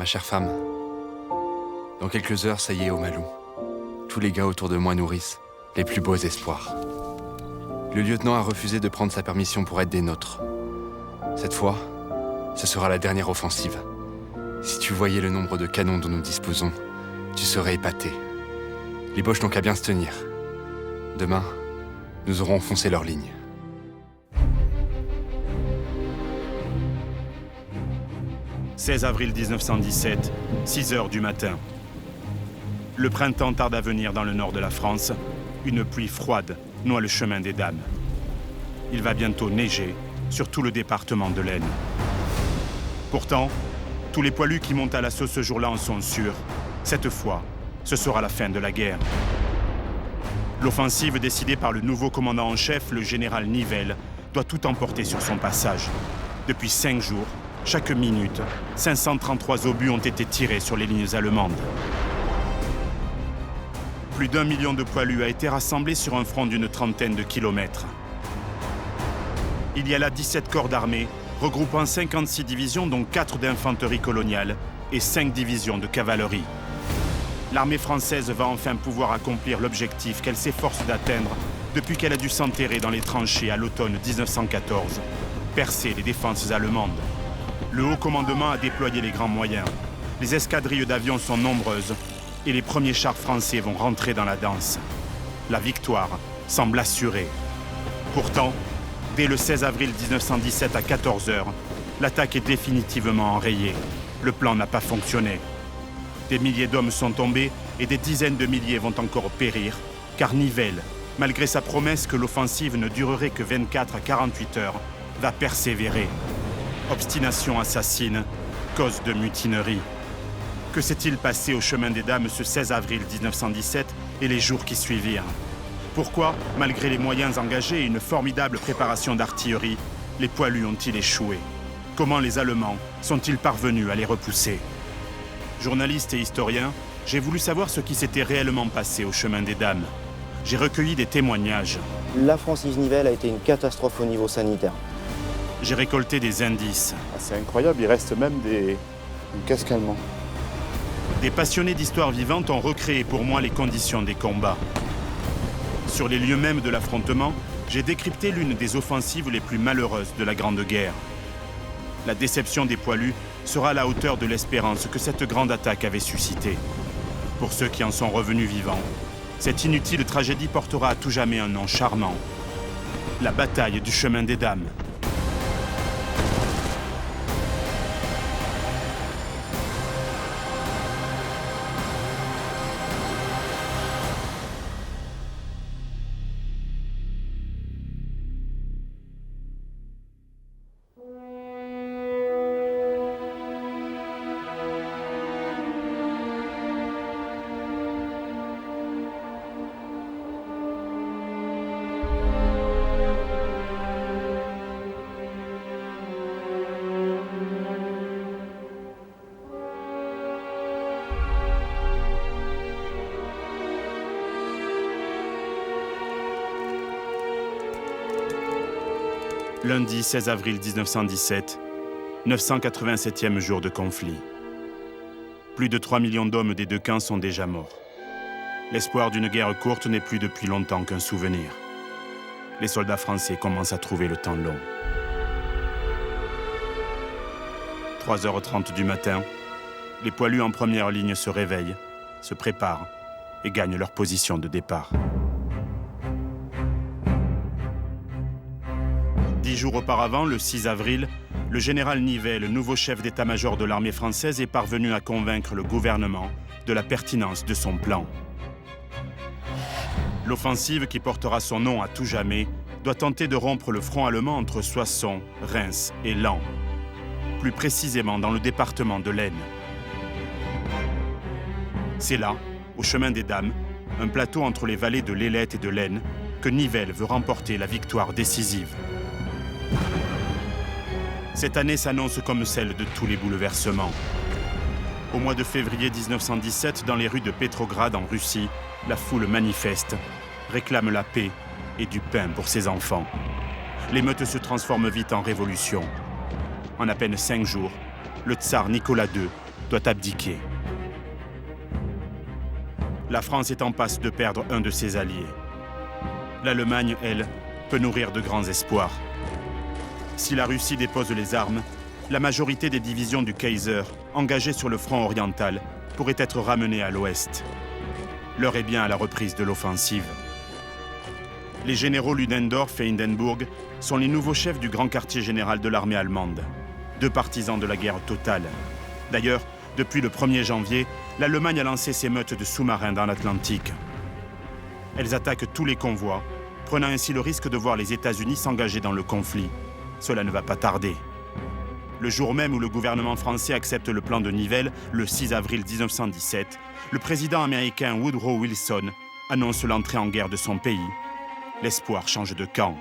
Ma chère femme, dans quelques heures, ça y est, au Malou. Tous les gars autour de moi nourrissent les plus beaux espoirs. Le lieutenant a refusé de prendre sa permission pour être des nôtres. Cette fois, ce sera la dernière offensive. Si tu voyais le nombre de canons dont nous disposons, tu serais épaté. Les Boches n'ont qu'à bien se tenir. Demain, nous aurons enfoncé leur ligne. « 16 avril 1917, 6 heures du matin. Le printemps tarde à venir dans le nord de la France. Une pluie froide noie le chemin des Dames. Il va bientôt neiger sur tout le département de l'Aisne. Pourtant, tous les poilus qui montent à l'assaut ce jour-là en sont sûrs. Cette fois, ce sera la fin de la guerre. L'offensive décidée par le nouveau commandant en chef, le général Nivelle, doit tout emporter sur son passage. Depuis 5 jours, chaque minute, 533 obus ont été tirés sur les lignes allemandes. Plus d'1 million de poilus a été rassemblé sur un front d'une trentaine de kilomètres. Il y a là 17 corps d'armée, regroupant 56 divisions, dont 4 d'infanterie coloniale et 5 divisions de cavalerie. L'armée française va enfin pouvoir accomplir l'objectif qu'elle s'efforce d'atteindre depuis qu'elle a dû s'enterrer dans les tranchées à l'automne 1914, percer les défenses allemandes. Le haut commandement a déployé les grands moyens. Les escadrilles d'avions sont nombreuses et les premiers chars français vont rentrer dans la danse. La victoire semble assurée. Pourtant, dès le 16 avril 1917 à 14 h, l'attaque est définitivement enrayée. Le plan n'a pas fonctionné. Des milliers d'hommes sont tombés et des dizaines de milliers vont encore périr, car Nivelle, malgré sa promesse que l'offensive ne durerait que 24 à 48 heures, va persévérer. Obstination assassine, cause de mutinerie. Que s'est-il passé au chemin des Dames ce 16 avril 1917 et les jours qui suivirent? Pourquoi, malgré les moyens engagés et une formidable préparation d'artillerie, les poilus ont-ils échoué? Comment les Allemands sont-ils parvenus à les repousser? Journaliste et historien, j'ai voulu savoir ce qui s'était réellement passé au chemin des Dames. J'ai recueilli des témoignages. La Francis-Nivelle a été une catastrophe au niveau sanitaire. J'ai récolté des indices. C'est incroyable, il reste même des casques allemands. Des passionnés d'histoire vivante ont recréé pour moi les conditions des combats. Sur les lieux mêmes de l'affrontement, j'ai décrypté l'une des offensives les plus malheureuses de la Grande Guerre. La déception des poilus sera à la hauteur de l'espérance que cette grande attaque avait suscitée. Pour ceux qui en sont revenus vivants, cette inutile tragédie portera à tout jamais un nom charmant. La bataille du chemin des Dames. Lundi 16 avril 1917, 987e jour de conflit. Plus de 3 millions d'hommes des deux camps sont déjà morts. L'espoir d'une guerre courte n'est plus depuis longtemps qu'un souvenir. Les soldats français commencent à trouver le temps long. 3h30 du matin, les poilus en première ligne se réveillent, se préparent et gagnent leur position de départ. 10 jours auparavant, le 6 avril, le général Nivelle, nouveau chef d'état-major de l'armée française, est parvenu à convaincre le gouvernement de la pertinence de son plan. L'offensive, qui portera son nom à tout jamais, doit tenter de rompre le front allemand entre Soissons, Reims et Laon, plus précisément dans le département de l'Aisne. C'est là, au chemin des Dames, un plateau entre les vallées de l'Ailette et de l'Aisne, que Nivelle veut remporter la victoire décisive. Cette année s'annonce comme celle de tous les bouleversements. Au mois de février 1917, dans les rues de Petrograd en Russie, la foule manifeste, réclame la paix et du pain pour ses enfants. L'émeute se transforme vite en révolution. En à peine 5 jours, le tsar Nicolas II doit abdiquer. La France est en passe de perdre un de ses alliés. L'Allemagne, elle, peut nourrir de grands espoirs. Si la Russie dépose les armes, la majorité des divisions du Kaiser engagées sur le front oriental pourraient être ramenées à l'ouest. L'heure est bien à la reprise de l'offensive. Les généraux Ludendorff et Hindenburg sont les nouveaux chefs du grand quartier général de l'armée allemande, deux partisans de la guerre totale. D'ailleurs, depuis le 1er janvier, l'Allemagne a lancé ses meutes de sous-marins dans l'Atlantique. Elles attaquent tous les convois, prenant ainsi le risque de voir les États-Unis s'engager dans le conflit. Cela ne va pas tarder. Le jour même où le gouvernement français accepte le plan de Nivelle, le 6 avril 1917, le président américain Woodrow Wilson annonce l'entrée en guerre de son pays. L'espoir change de camp.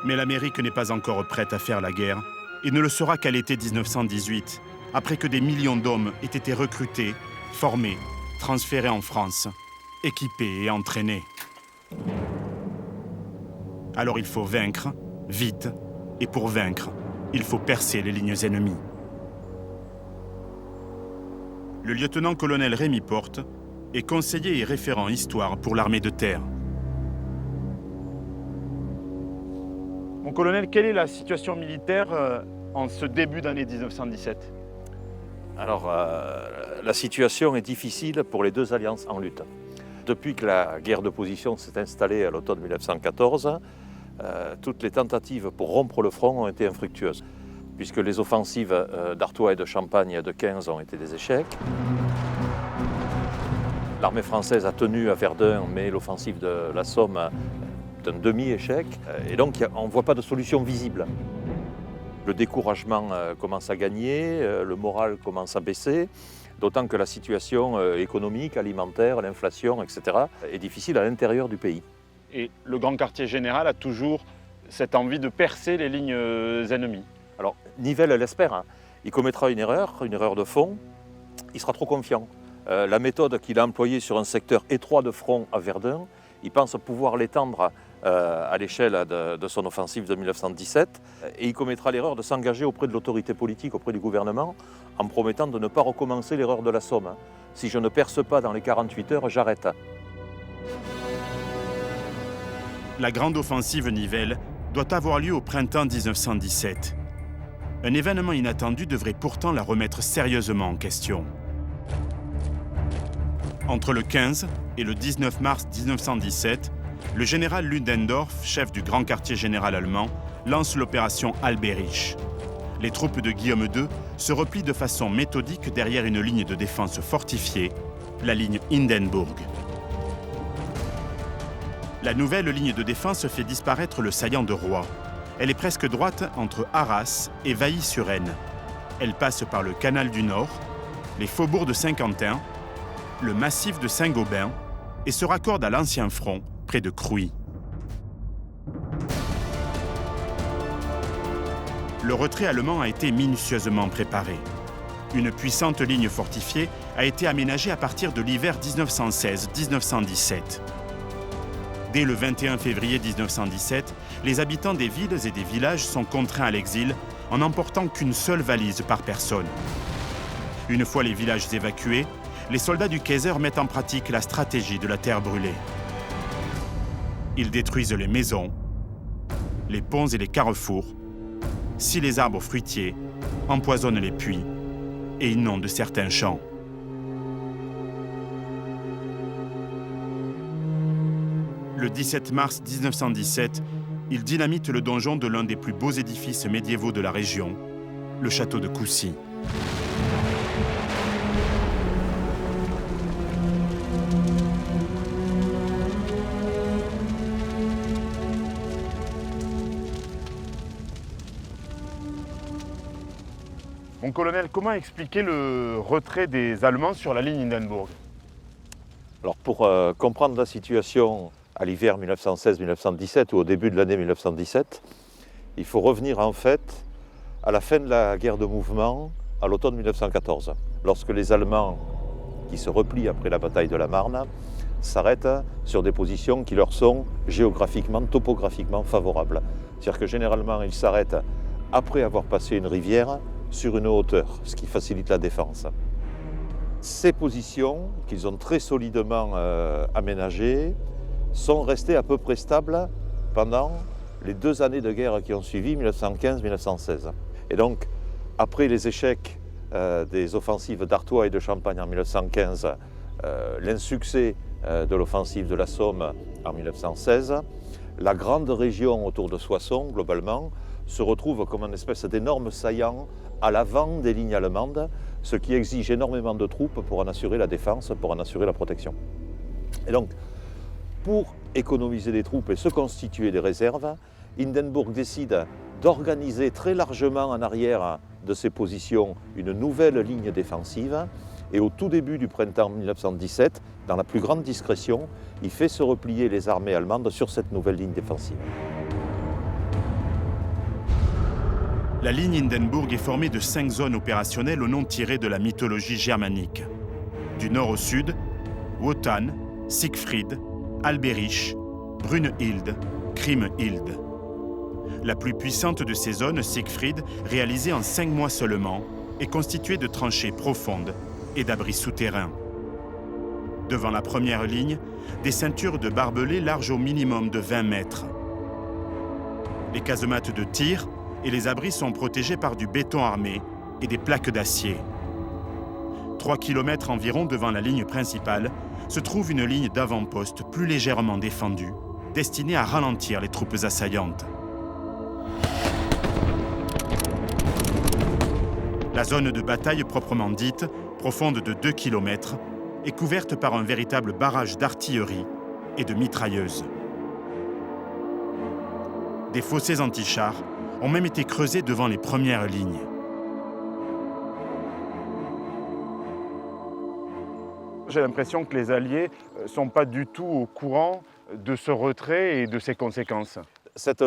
Mais l'Amérique n'est pas encore prête à faire la guerre et ne le sera qu'à l'été 1918, après que des millions d'hommes aient été recrutés, formés, transférés en France, équipés et entraînés. Alors il faut vaincre, vite, et pour vaincre, il faut percer les lignes ennemies. Le lieutenant-colonel Rémy Porte est conseiller et référent histoire pour l'armée de terre. Mon colonel, quelle est la situation militaire en ce début d'année 1917 ? Alors, la situation est difficile pour les deux alliances en lutte. Depuis que la guerre de position s'est installée à l'automne 1914, toutes les tentatives pour rompre le front ont été infructueuses, puisque les offensives d'Artois et de Champagne de 15 ont été des échecs. L'armée française a tenu à Verdun, mais l'offensive de la Somme est un demi-échec. Et donc, on ne voit pas de solution visible. Le découragement commence à gagner, le moral commence à baisser, d'autant que la situation économique, alimentaire, l'inflation, etc. est difficile à l'intérieur du pays. Et le grand quartier général a toujours cette envie de percer les lignes ennemies. Alors, Nivelle l'espère, hein. Il commettra une erreur de fond, il sera trop confiant. La méthode qu'il a employée sur un secteur étroit de front à Verdun, il pense pouvoir l'étendre à l'échelle de son offensive de 1917, et il commettra l'erreur de s'engager auprès de l'autorité politique, auprès du gouvernement, en promettant de ne pas recommencer l'erreur de la Somme. Si je ne perce pas dans les 48 heures, j'arrête. La grande offensive Nivelle doit avoir lieu au printemps 1917. Un événement inattendu devrait pourtant la remettre sérieusement en question. Entre le 15 et le 19 mars 1917, le général Ludendorff, chef du grand quartier général allemand, lance l'opération Alberich. Les troupes de Guillaume II se replient de façon méthodique derrière une ligne de défense fortifiée, la ligne Hindenburg. La nouvelle ligne de défense fait disparaître le saillant de Roye. Elle est presque droite entre Arras et Vailly-sur-Aisne. Elle passe par le canal du Nord, les faubourgs de Saint-Quentin, le massif de Saint-Gobain et se raccorde à l'ancien front près de Crouy. Le retrait allemand a été minutieusement préparé. Une puissante ligne fortifiée a été aménagée à partir de l'hiver 1916-1917. Dès le 21 février 1917, les habitants des villes et des villages sont contraints à l'exil en n'emportant qu'une seule valise par personne. Une fois les villages évacués, les soldats du Kaiser mettent en pratique la stratégie de la terre brûlée. Ils détruisent les maisons, les ponts et les carrefours, scient les arbres fruitiers, empoisonnent les puits et inondent certains champs. Le 17 mars 1917, il dynamite le donjon de l'un des plus beaux édifices médiévaux de la région, le château de Coucy. Mon colonel, comment expliquer le retrait des Allemands sur la ligne Hindenburg ? Alors pour comprendre la situation à l'hiver 1916-1917 ou au début de l'année 1917, il faut revenir en fait à la fin de la guerre de mouvement à l'automne 1914, lorsque les Allemands, qui se replient après la bataille de la Marne, s'arrêtent sur des positions qui leur sont géographiquement, topographiquement favorables. C'est-à-dire que généralement, ils s'arrêtent après avoir passé une rivière sur une hauteur, ce qui facilite la défense. Ces positions, qu'ils ont très solidement aménagées, sont restées à peu près stables pendant les 2 années de guerre qui ont suivi, 1915-1916. Et donc, après les échecs des offensives d'Artois et de Champagne en 1915, l'insuccès de l'offensive de la Somme en 1916, la grande région autour de Soissons, globalement, se retrouve comme une espèce d'énorme saillant à l'avant des lignes allemandes, ce qui exige énormément de troupes pour en assurer la défense, pour en assurer la protection. Et donc, pour économiser des troupes et se constituer des réserves, Hindenburg décide d'organiser très largement en arrière de ses positions une nouvelle ligne défensive. Et au tout début du printemps 1917, dans la plus grande discrétion, il fait se replier les armées allemandes sur cette nouvelle ligne défensive. La ligne Hindenburg est formée de 5 zones opérationnelles au nom tiré de la mythologie germanique. Du nord au sud, Wotan, Siegfried, Alberich, Brunhild, Kriemhild. La plus puissante de ces zones, Siegfried, réalisée en 5 mois seulement, est constituée de tranchées profondes et d'abris souterrains. Devant la première ligne, des ceintures de barbelés larges au minimum de 20 mètres. Les casemates de tir et les abris sont protégés par du béton armé et des plaques d'acier. 3 km environ devant la ligne principale se trouve une ligne d'avant-poste plus légèrement défendue, destinée à ralentir les troupes assaillantes. La zone de bataille proprement dite, profonde de 2 km, est couverte par un véritable barrage d'artillerie et de mitrailleuses. Des fossés anti-chars ont même été creusés devant les premières lignes. J'ai l'impression que les Alliés ne sont pas du tout au courant de ce retrait et de ses conséquences. Cette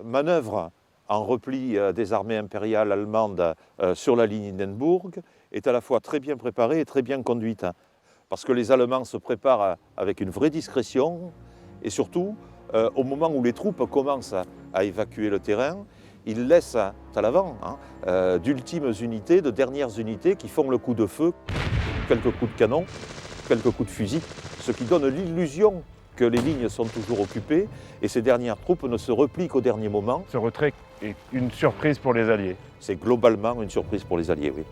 manœuvre en repli des armées impériales allemandes sur la ligne Hindenburg est à la fois très bien préparée et très bien conduite. Parce que les Allemands se préparent avec une vraie discrétion et surtout, au moment où les troupes commencent à évacuer le terrain, ils laissent à l'avant d'ultimes unités, de dernières unités qui font le coup de feu, quelques coups de canon, quelques coups de fusil, ce qui donne l'illusion que les lignes sont toujours occupées et ces dernières troupes ne se replient qu'au dernier moment. Ce retrait est une surprise pour les Alliés. C'est globalement une surprise pour les Alliés, oui.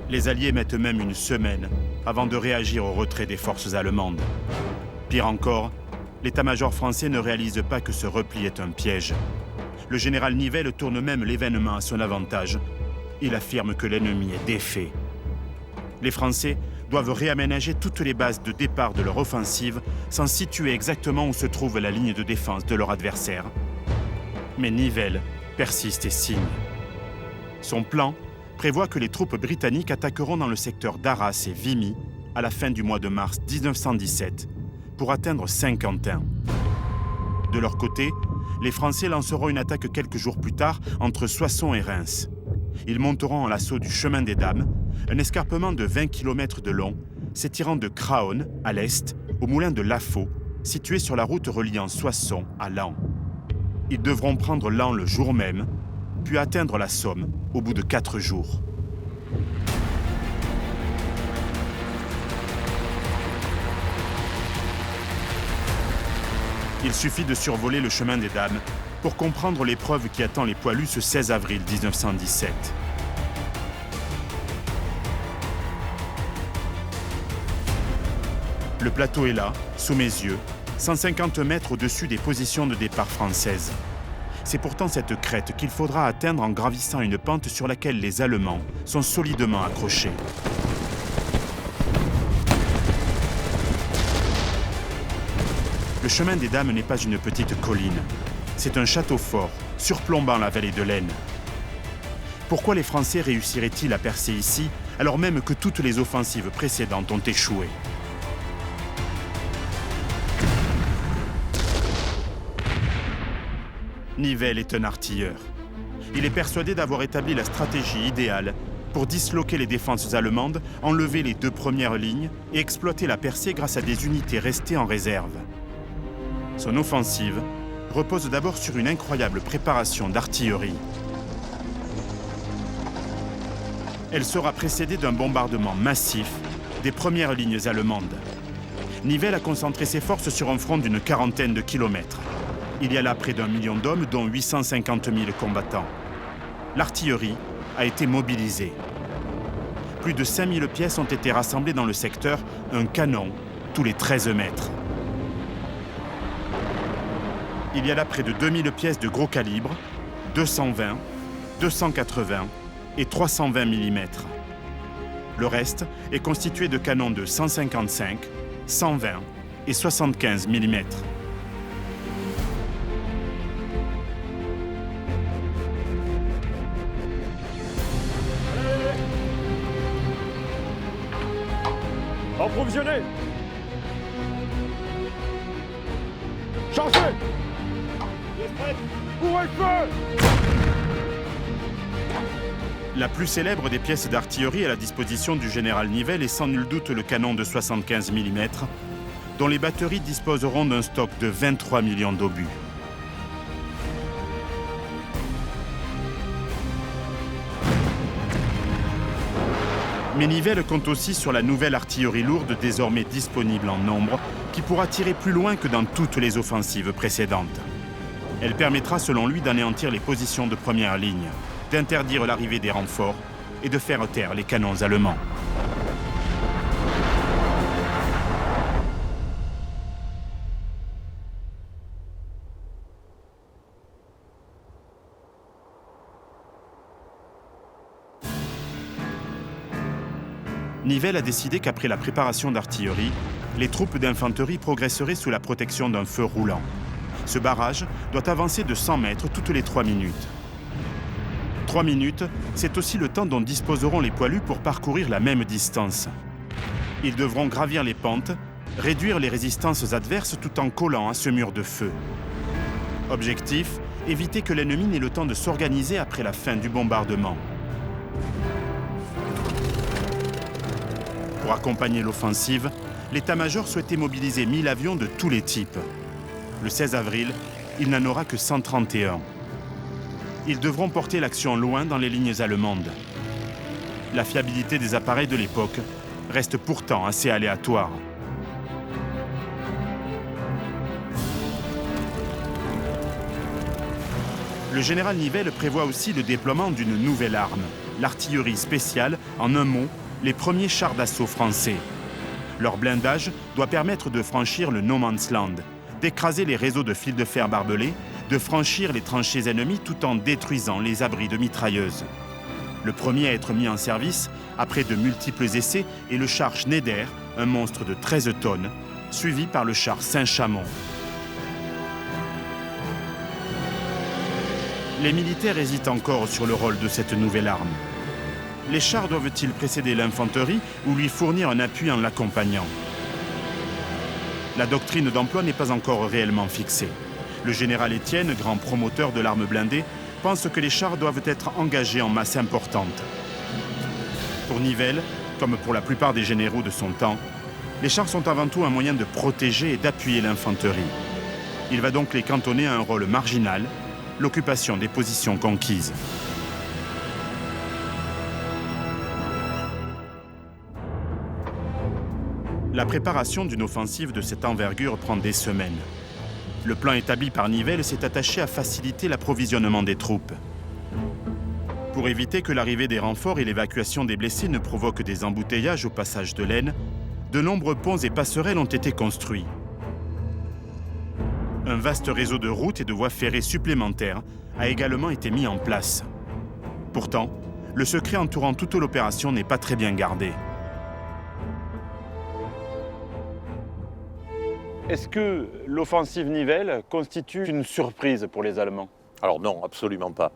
Les Alliés mettent même une semaine avant de réagir au retrait des forces allemandes. Pire encore, l'état-major français ne réalise pas que ce repli est un piège. Le général Nivelle tourne même l'événement à son avantage. Il affirme que l'ennemi est défait. Les Français doivent réaménager toutes les bases de départ de leur offensive sans situer exactement où se trouve la ligne de défense de leur adversaire. Mais Nivelle persiste et signe. Son plan prévoit que les troupes britanniques attaqueront dans le secteur d'Arras et Vimy à la fin du mois de mars 1917 pour atteindre Saint-Quentin. De leur côté, les Français lanceront une attaque quelques jours plus tard entre Soissons et Reims. Ils monteront à l'assaut du chemin des Dames, un escarpement de 20 km de long, s'étirant de Craonne, à l'est, au moulin de Lafaux, situé sur la route reliant Soissons à Laon. Ils devront prendre Laon le jour même, puis atteindre la Somme au bout de 4 jours. Il suffit de survoler le chemin des Dames pour comprendre l'épreuve qui attend les poilus ce 16 avril 1917. Le plateau est là, sous mes yeux, 150 mètres au-dessus des positions de départ françaises. C'est pourtant cette crête qu'il faudra atteindre en gravissant une pente sur laquelle les Allemands sont solidement accrochés. Le chemin des Dames n'est pas une petite colline. C'est un château fort, surplombant la vallée de l'Aisne. Pourquoi les Français réussiraient-ils à percer ici, alors même que toutes les offensives précédentes ont échoué ? Nivelle est un artilleur. Il est persuadé d'avoir établi la stratégie idéale pour disloquer les défenses allemandes, enlever les 2 premières lignes et exploiter la percée grâce à des unités restées en réserve. Son offensive repose d'abord sur une incroyable préparation d'artillerie. Elle sera précédée d'un bombardement massif des premières lignes allemandes. Nivelle a concentré ses forces sur un front d'une quarantaine de kilomètres. Il y a là près d'1 million d'hommes, dont 850 000 combattants. L'artillerie a été mobilisée. Plus de 5000 pièces ont été rassemblées dans le secteur, un canon tous les 13 mètres. Il y a là près de 2000 pièces de gros calibre, 220, 280 et 320 mm. Le reste est constitué de canons de 155, 120 et 75 mm. Approvisionné. Chargez. Ouvrez le feu. La plus célèbre des pièces d'artillerie à la disposition du général Nivelle est sans nul doute le canon de 75 mm, dont les batteries disposeront d'un stock de 23 millions d'obus. Mais Nivelle compte aussi sur la nouvelle artillerie lourde désormais disponible en nombre, qui pourra tirer plus loin que dans toutes les offensives précédentes. Elle permettra selon lui d'anéantir les positions de première ligne, d'interdire l'arrivée des renforts et de faire taire les canons allemands. Nivelle a décidé qu'après la préparation d'artillerie, les troupes d'infanterie progresseraient sous la protection d'un feu roulant. Ce barrage doit avancer de 100 mètres toutes les 3 minutes. 3 minutes, c'est aussi le temps dont disposeront les poilus pour parcourir la même distance. Ils devront gravir les pentes, réduire les résistances adverses tout en collant à ce mur de feu. Objectif, éviter que l'ennemi n'ait le temps de s'organiser après la fin du bombardement. Pour accompagner l'offensive, l'état-major souhaitait mobiliser 1000 avions de tous les types. Le 16 avril, il n'en aura que 131. Ils devront porter l'action loin dans les lignes allemandes. La fiabilité des appareils de l'époque reste pourtant assez aléatoire. Le général Nivelle prévoit aussi le déploiement d'une nouvelle arme, l'artillerie spéciale, en un mot, les premiers chars d'assaut français. Leur blindage doit permettre de franchir le No Man's Land, d'écraser les réseaux de fils de fer barbelés, de franchir les tranchées ennemies tout en détruisant les abris de mitrailleuses. Le premier à être mis en service, après de multiples essais, est le char Schneider, un monstre de 13 tonnes, suivi par le char Saint-Chamond. Les militaires hésitent encore sur le rôle de cette nouvelle arme. Les chars doivent-ils précéder l'infanterie ou lui fournir un appui en l'accompagnant? La doctrine d'emploi n'est pas encore réellement fixée. Le général Étienne, grand promoteur de l'arme blindée, pense que les chars doivent être engagés en masse importante. Pour Nivelle, comme pour la plupart des généraux de son temps, les chars sont avant tout un moyen de protéger et d'appuyer l'infanterie. Il va donc les cantonner à un rôle marginal, l'occupation des positions conquises. La préparation d'une offensive de cette envergure prend des semaines. Le plan établi par Nivelle s'est attaché à faciliter l'approvisionnement des troupes. Pour éviter que l'arrivée des renforts et l'évacuation des blessés ne provoquent des embouteillages au passage de l'Aisne, de nombreux ponts et passerelles ont été construits. Un vaste réseau de routes et de voies ferrées supplémentaires a également été mis en place. Pourtant, le secret entourant toute l'opération n'est pas très bien gardé. Est-ce que l'offensive Nivelle constitue une surprise pour les Allemands? Alors non, absolument pas.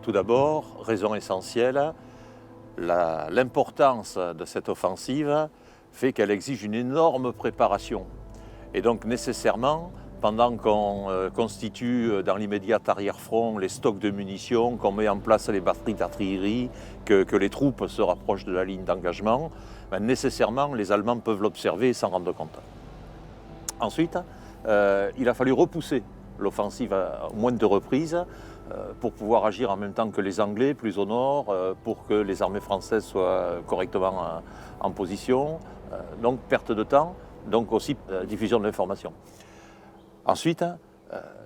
Tout d'abord, raison essentielle, l'importance de cette offensive fait qu'elle exige une énorme préparation. Et donc nécessairement, pendant qu'on constitue dans l'immédiat arrière-front les stocks de munitions, qu'on met en place les batteries d'artillerie, que les troupes se rapprochent de la ligne d'engagement, nécessairement les Allemands peuvent l'observer et s'en rendre compte. Ensuite, il a fallu repousser l'offensive à moins de reprises pour pouvoir agir en même temps que les Anglais, plus au nord, pour que les armées françaises soient correctement en position. Donc perte de temps, donc aussi diffusion de l'information. Ensuite,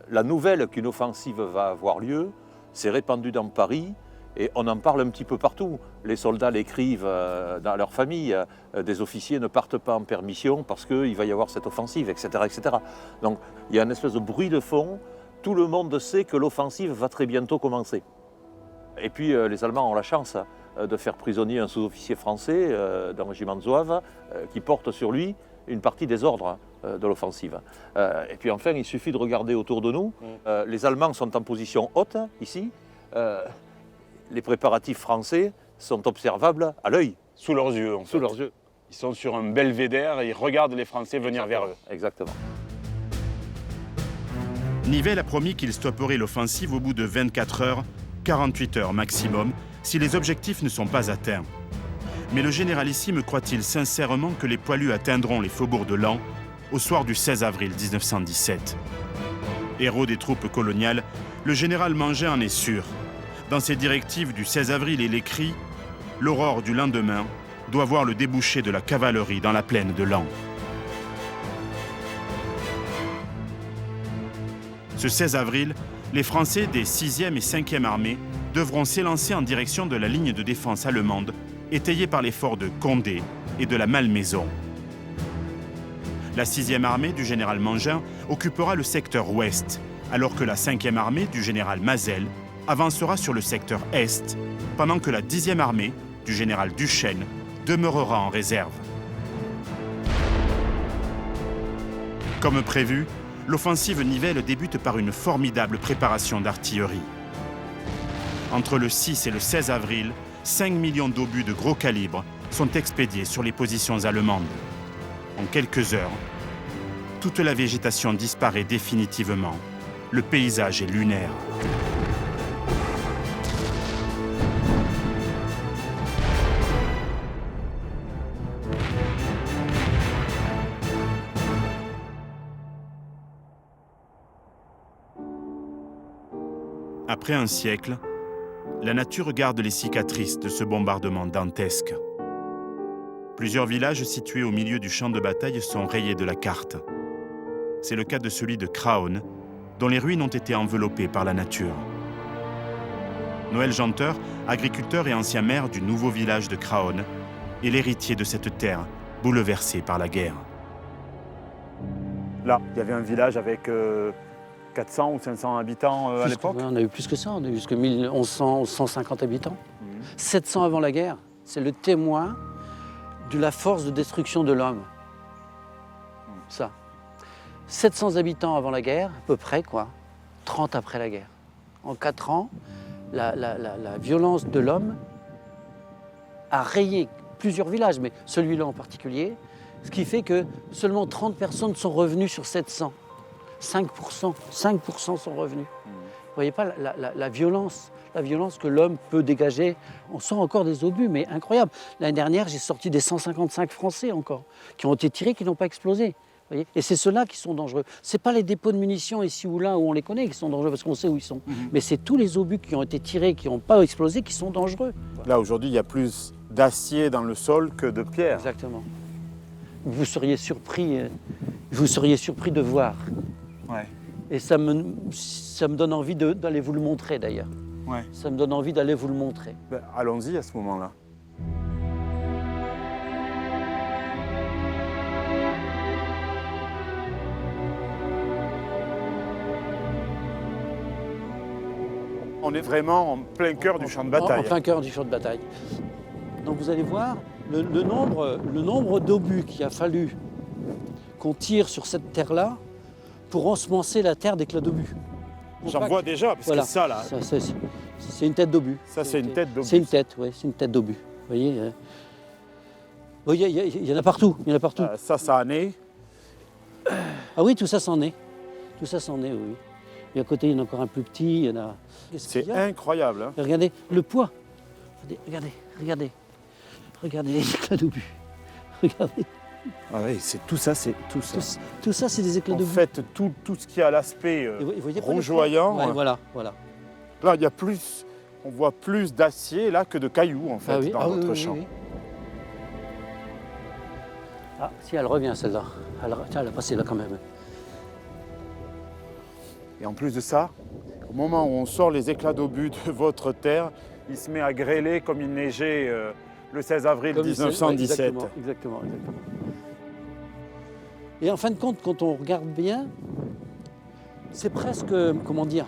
la nouvelle qu'une offensive va avoir lieu s'est répandue dans Paris et on en parle un petit peu partout. Les soldats l'écrivent dans leur famille, des officiers ne partent pas en permission parce qu'il va y avoir cette offensive, etc., etc. Donc il y a une espèce de bruit de fond, tout le monde sait que l'offensive va très bientôt commencer. Et puis les Allemands ont la chance de faire prisonnier un sous-officier français d'un régiment de Zouaves qui porte sur lui une partie des ordres de l'offensive. Et puis enfin, il suffit de regarder autour de nous. Les Allemands sont en position haute, ici. Les préparatifs français sont observables à l'œil. Sous leurs yeux, en fait. Sous leurs yeux. Ils sont sur un belvédère et ils regardent les Français venir vers eux. Exactement. Nivelle a promis qu'il stopperait l'offensive au bout de 24 heures, 48 heures maximum, si les objectifs ne sont pas atteints. Mais le généralissime croit-il sincèrement que les poilus atteindront les faubourgs de Laon au soir du 16 avril 1917 ? Héros des troupes coloniales, le général Mangin en est sûr. Dans ses directives du 16 avril, il écrit « L'aurore du lendemain doit voir le débouché de la cavalerie dans la plaine de Laon ». Ce 16 avril, les Français des 6e et 5e armées devront s'élancer en direction de la ligne de défense allemande, étayée par les forts de Condé et de la Malmaison. La 6e armée du général Mangin occupera le secteur ouest, alors que la 5e armée du général Mazel avancera sur le secteur est, pendant que la 10e armée du général Duchesne demeurera en réserve. Comme prévu, l'offensive Nivelle débute par une formidable préparation d'artillerie. Entre le 6 et le 16 avril, 5 millions d'obus de gros calibre sont expédiés sur les positions allemandes. En quelques heures, toute la végétation disparaît définitivement. Le paysage est lunaire. Après un siècle, la nature garde les cicatrices de ce bombardement dantesque. Plusieurs villages situés au milieu du champ de bataille sont rayés de la carte. C'est le cas de celui de Craonne, dont les ruines ont été enveloppées par la nature. Noël Janteur, agriculteur et ancien maire du nouveau village de Craonne, est l'héritier de cette terre bouleversée par la guerre. Là, il y avait un village avec 400 ou 500 habitants à l'époque. On a eu plus que ça, on a eu jusqu'à 1100, 150 habitants. 700 avant la guerre, c'est le témoin de la force de destruction de l'homme. Ça. 700 habitants avant la guerre, à peu près, quoi. 30 après la guerre. En 4 ans, la violence de l'homme a rayé plusieurs villages, mais celui-là en particulier, ce qui fait que seulement 30 personnes sont revenues sur 700. 5% sont revenus. Vous voyez pas la violence que l'homme peut dégager. On sent encore des obus, mais incroyable. L'année dernière, j'ai sorti des 155 Français encore, qui ont été tirés, qui n'ont pas explosé. Vous voyez, et c'est ceux-là qui sont dangereux. Ce n'est pas les dépôts de munitions ici ou là où on les connaît qui sont dangereux, parce qu'on sait où ils sont. Mais c'est tous les obus qui ont été tirés, qui n'ont pas explosé, qui sont dangereux. Là, aujourd'hui, il y a plus d'acier dans le sol que de pierre. Exactement. Vous seriez surpris de voir. Ouais. Et ça me donne envie d'aller vous le montrer d'ailleurs. Ouais. Ça me donne envie d'aller vous le montrer. Ben, allons-y à ce moment-là. On est vraiment en plein cœur du champ de bataille. En plein cœur du champ de bataille. Donc vous allez voir le nombre d'obus qu'il a fallu qu'on tire sur cette terre-là pour ensemencer la terre d'éclats d'obus. J'en vois déjà, parce voilà. que ça, là... C'est une tête d'obus. Ça, c'est une tête d'obus. C'est une tête, oui, c'est une tête d'obus. Vous voyez, il y en a partout, il y en a partout. Ça en est. Ah oui, tout ça c'en est. Tout ça c'en est, oui. Et à côté, il y en a encore un plus petit, il y en a... C'est incroyable. Hein. Regardez le poids. Regardez les éclats d'obus. Regardez. Ah oui, c'est tout ça, c'est tout ça. Tout ça, c'est des éclats En de boue. fait, tout ce qui a l'aspect Et vous voyez pas les rougeoyant, points ? Ouais, voilà, voilà. là, il y a plus, on voit plus d'acier là que de cailloux en fait Ah oui, dans ah oui, notre oui, champ. oui. Ah, si, elle revient celle-là. Tiens, elle a passé là quand même. Et en plus de ça, au moment où on sort les éclats d'obus de votre terre, il se met à grêler comme il neigeait le 16 avril Comme 1917. ouais, exactement. Et en fin de compte, quand on regarde bien, c'est presque, comment dire,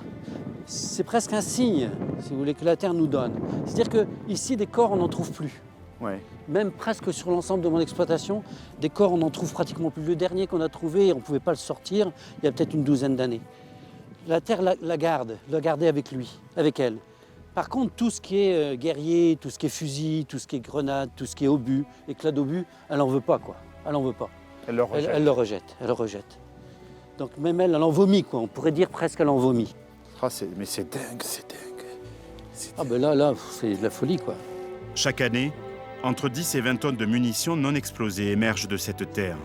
c'est presque un signe, si vous voulez, que la Terre nous donne. C'est-à-dire qu'ici, des corps, on n'en trouve plus. Ouais. Même presque sur l'ensemble de mon exploitation, des corps, on n'en trouve pratiquement plus. Le dernier qu'on a trouvé, on ne pouvait pas le sortir, il y a peut-être une douzaine d'années. La Terre la gardait avec lui, avec elle. Par contre, tout ce qui est guerrier, tout ce qui est fusil, tout ce qui est grenade, tout ce qui est obus, éclat d'obus, elle n'en veut pas, quoi. Elle n'en veut pas. Elle le rejette. Elle le rejette. Donc même elle en vomit, quoi. On pourrait dire presque elle en vomit. Ah, mais c'est dingue. Ah ben là, c'est de la folie, quoi. Chaque année, entre 10 et 20 tonnes de munitions non explosées émergent de cette terre.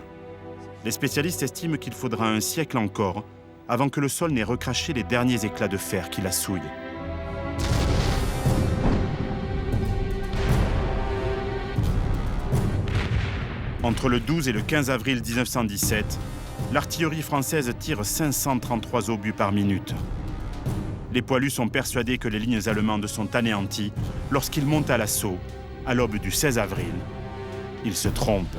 Les spécialistes estiment qu'il faudra un siècle encore avant que le sol n'ait recraché les derniers éclats de fer qui la souillent. Entre le 12 et le 15 avril 1917, l'artillerie française tire 533 obus par minute. Les poilus sont persuadés que les lignes allemandes sont anéanties lorsqu'ils montent à l'assaut, à l'aube du 16 avril. Ils se trompent.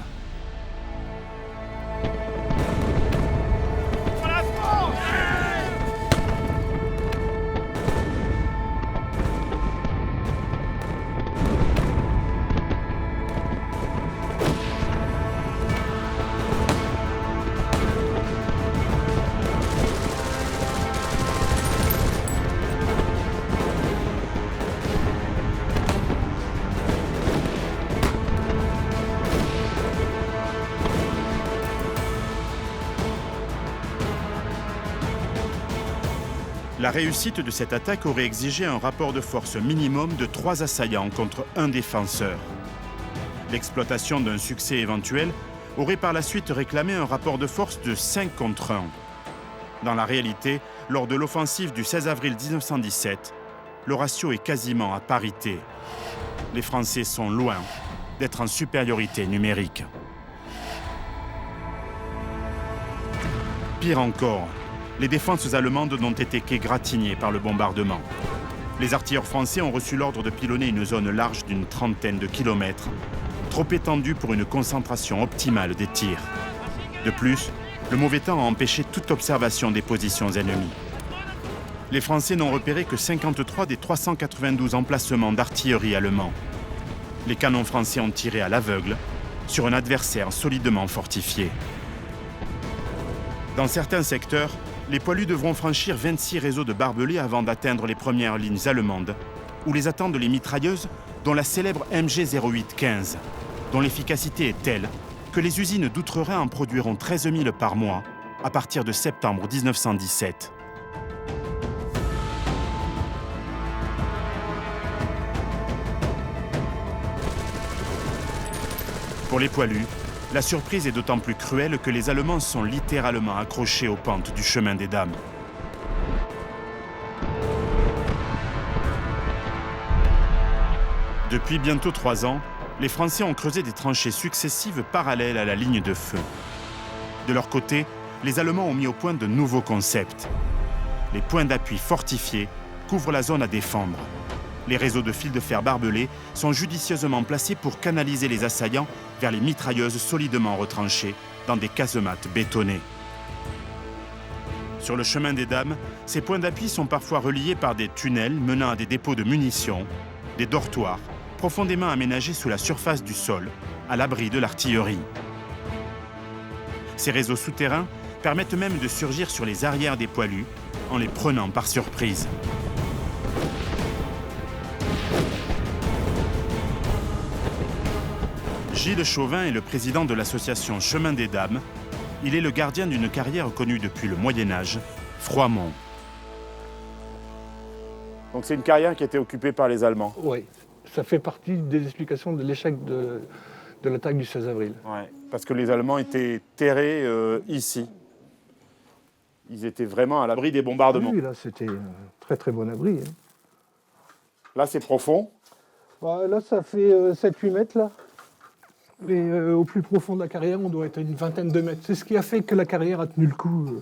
La réussite de cette attaque aurait exigé un rapport de force minimum de 3 assaillants contre 1 défenseur. L'exploitation d'un succès éventuel aurait par la suite réclamé un rapport de force de 5 contre 1. Dans la réalité, lors de l'offensive du 16 avril 1917, le ratio est quasiment à parité. Les Français sont loin d'être en supériorité numérique. Pire encore, les défenses allemandes n'ont été qu'égratignées par le bombardement. Les artilleurs français ont reçu l'ordre de pilonner une zone large d'une trentaine de kilomètres, trop étendue pour une concentration optimale des tirs. De plus, le mauvais temps a empêché toute observation des positions ennemies. Les Français n'ont repéré que 53 des 392 emplacements d'artillerie allemands. Les canons français ont tiré à l'aveugle sur un adversaire solidement fortifié. Dans certains secteurs, les poilus devront franchir 26 réseaux de barbelés avant d'atteindre les premières lignes allemandes, où les attendent les mitrailleuses, dont la célèbre MG 08-15, dont l'efficacité est telle que les usines d'Outre-Rhin en produiront 13 000 par mois à partir de septembre 1917. Pour les poilus, la surprise est d'autant plus cruelle que les Allemands sont littéralement accrochés aux pentes du chemin des Dames. Depuis bientôt 3 ans, les Français ont creusé des tranchées successives parallèles à la ligne de feu. De leur côté, les Allemands ont mis au point de nouveaux concepts. Les points d'appui fortifiés couvrent la zone à défendre. Les réseaux de fils de fer barbelés sont judicieusement placés pour canaliser les assaillants vers les mitrailleuses solidement retranchées dans des casemates bétonnées. Sur le chemin des Dames, ces points d'appui sont parfois reliés par des tunnels menant à des dépôts de munitions, des dortoirs profondément aménagés sous la surface du sol, à l'abri de l'artillerie. Ces réseaux souterrains permettent même de surgir sur les arrières des poilus en les prenant par surprise. Gilles Chauvin est le président de l'association Chemin des Dames. Il est le gardien d'une carrière connue depuis le Moyen-Âge, Froidmont. Donc c'est une carrière qui a été occupée par les Allemands. Oui, ça fait partie des explications de l'échec de de l'attaque du 16 avril. Ouais, parce que les Allemands étaient terrés ici. Ils étaient vraiment à l'abri des bombardements. Oui, là, c'était un très très bon abri. Hein. Là, c'est profond. Bah, là, ça fait 7-8 mètres, là. Et au plus profond de la carrière, on doit être à une vingtaine de mètres. C'est ce qui a fait que la carrière a tenu le coup.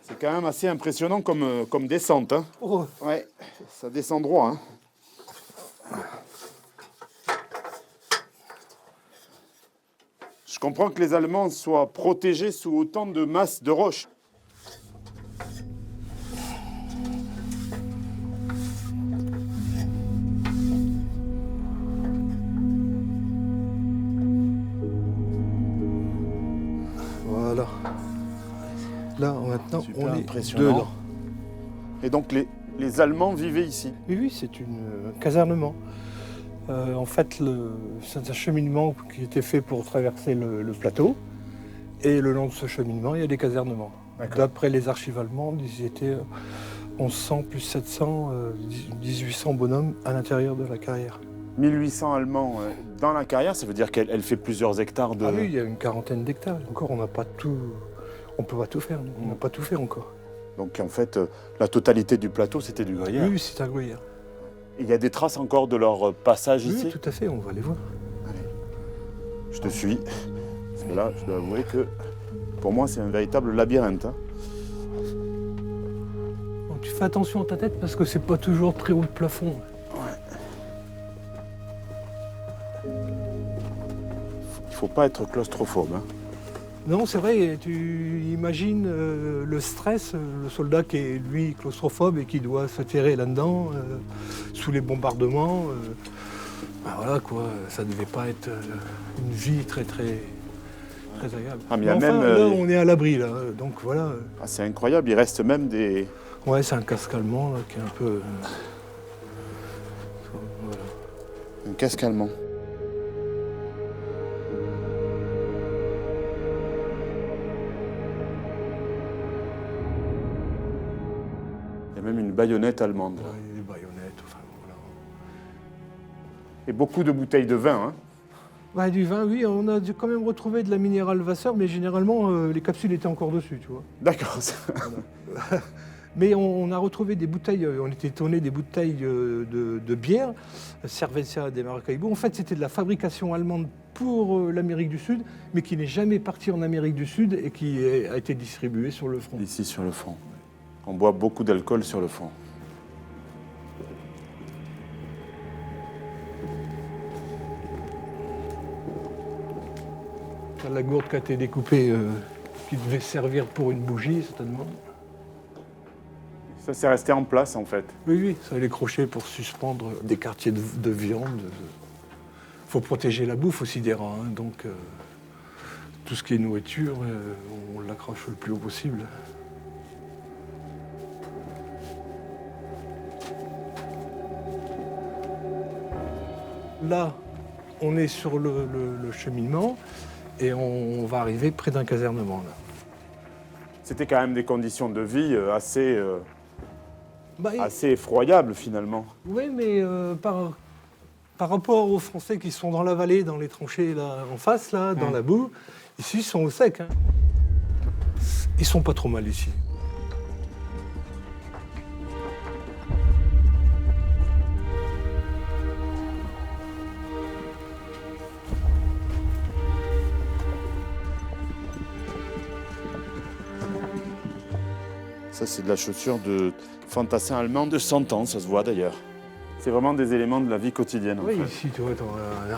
C'est quand même assez impressionnant comme descente. Hein. Oh. Ouais, ça descend droit. Hein. Je comprends que les Allemands soient protégés sous autant de masses de roches. Voilà. Là, maintenant, Super on est impressionnant. dedans. Et donc, les Allemands vivaient ici. Oui, oui, c'est un casernement. En fait, c'est un cheminement qui était fait pour traverser le plateau. Et le long de ce cheminement, il y a des casernements. D'après les archives allemandes, ils étaient 1100 plus 700, 1800 bonhommes à l'intérieur de la carrière. 1800 Allemands dans la carrière, ça veut dire qu'elle fait plusieurs hectares de... Ah oui, il y a une quarantaine d'hectares. Encore, on n'a pas tout... On ne peut pas tout faire, nous. On n'a pas tout fait encore. Donc en fait, la totalité du plateau, c'était du gruyère. Oui, c'est un gruyère. Il y a des traces encore de leur passage ici. Oui, tout à fait, on va les voir. Allez, je te suis. Parce que là, je dois avouer que pour moi, c'est un véritable labyrinthe. Hein. Donc, tu fais attention à ta tête parce que c'est pas toujours très haut de plafond. Il faut pas être claustrophobe. Hein. Non, c'est vrai, tu imagines le stress, le soldat qui est, lui, claustrophobe et qui doit se terrer là-dedans, sous les bombardements. Ben voilà, quoi, ça ne devait pas être une vie très agréable. Ah, mais il y a enfin, même, là, on est à l'abri, là, donc voilà. Ah, c'est incroyable, il reste même des... Ouais, c'est un casque allemand, là, qui est un peu... voilà. Un casque allemand. Il y a même une baïonnette allemande. Là. Ouais, des baïonnettes, enfin, voilà. Et beaucoup de bouteilles de vin. Hein. Ouais, du vin, oui, on a quand même retrouvé de la minérale Vasseur, mais généralement, les capsules étaient encore dessus, tu vois. D'accord. Voilà. Mais on a retrouvé des bouteilles, on était étonnés des bouteilles de bière, Cerveza des Maracaibo. En fait, c'était de la fabrication allemande pour l'Amérique du Sud, mais qui n'est jamais partie en Amérique du Sud et qui a été distribuée sur le front. Ici, sur le front. On boit beaucoup d'alcool sur le front. La gourde qui a été découpée, qui devait servir pour une bougie, certainement. Ça, c'est resté en place, en fait. Oui, oui, ça les crochets pour suspendre des quartiers de viande. Il faut protéger la bouffe aussi des rats, hein, donc tout ce qui est nourriture, on l'accroche le plus haut possible. Là, on est sur le cheminement et on va arriver près d'un casernement. Là. C'était quand même des conditions de vie assez Bah, effroyables, finalement. oui, mais par rapport aux Français qui sont dans la vallée, dans les tranchées là, en face, là, dans la boue, ici, ils sont au sec. Hein. Ils sont pas trop mal ici. Ça, c'est de la chaussure de fantassin allemand de 100 ans, ça se voit d'ailleurs. C'est vraiment des éléments de la vie quotidienne. Oui, en fait. ici, tu vois,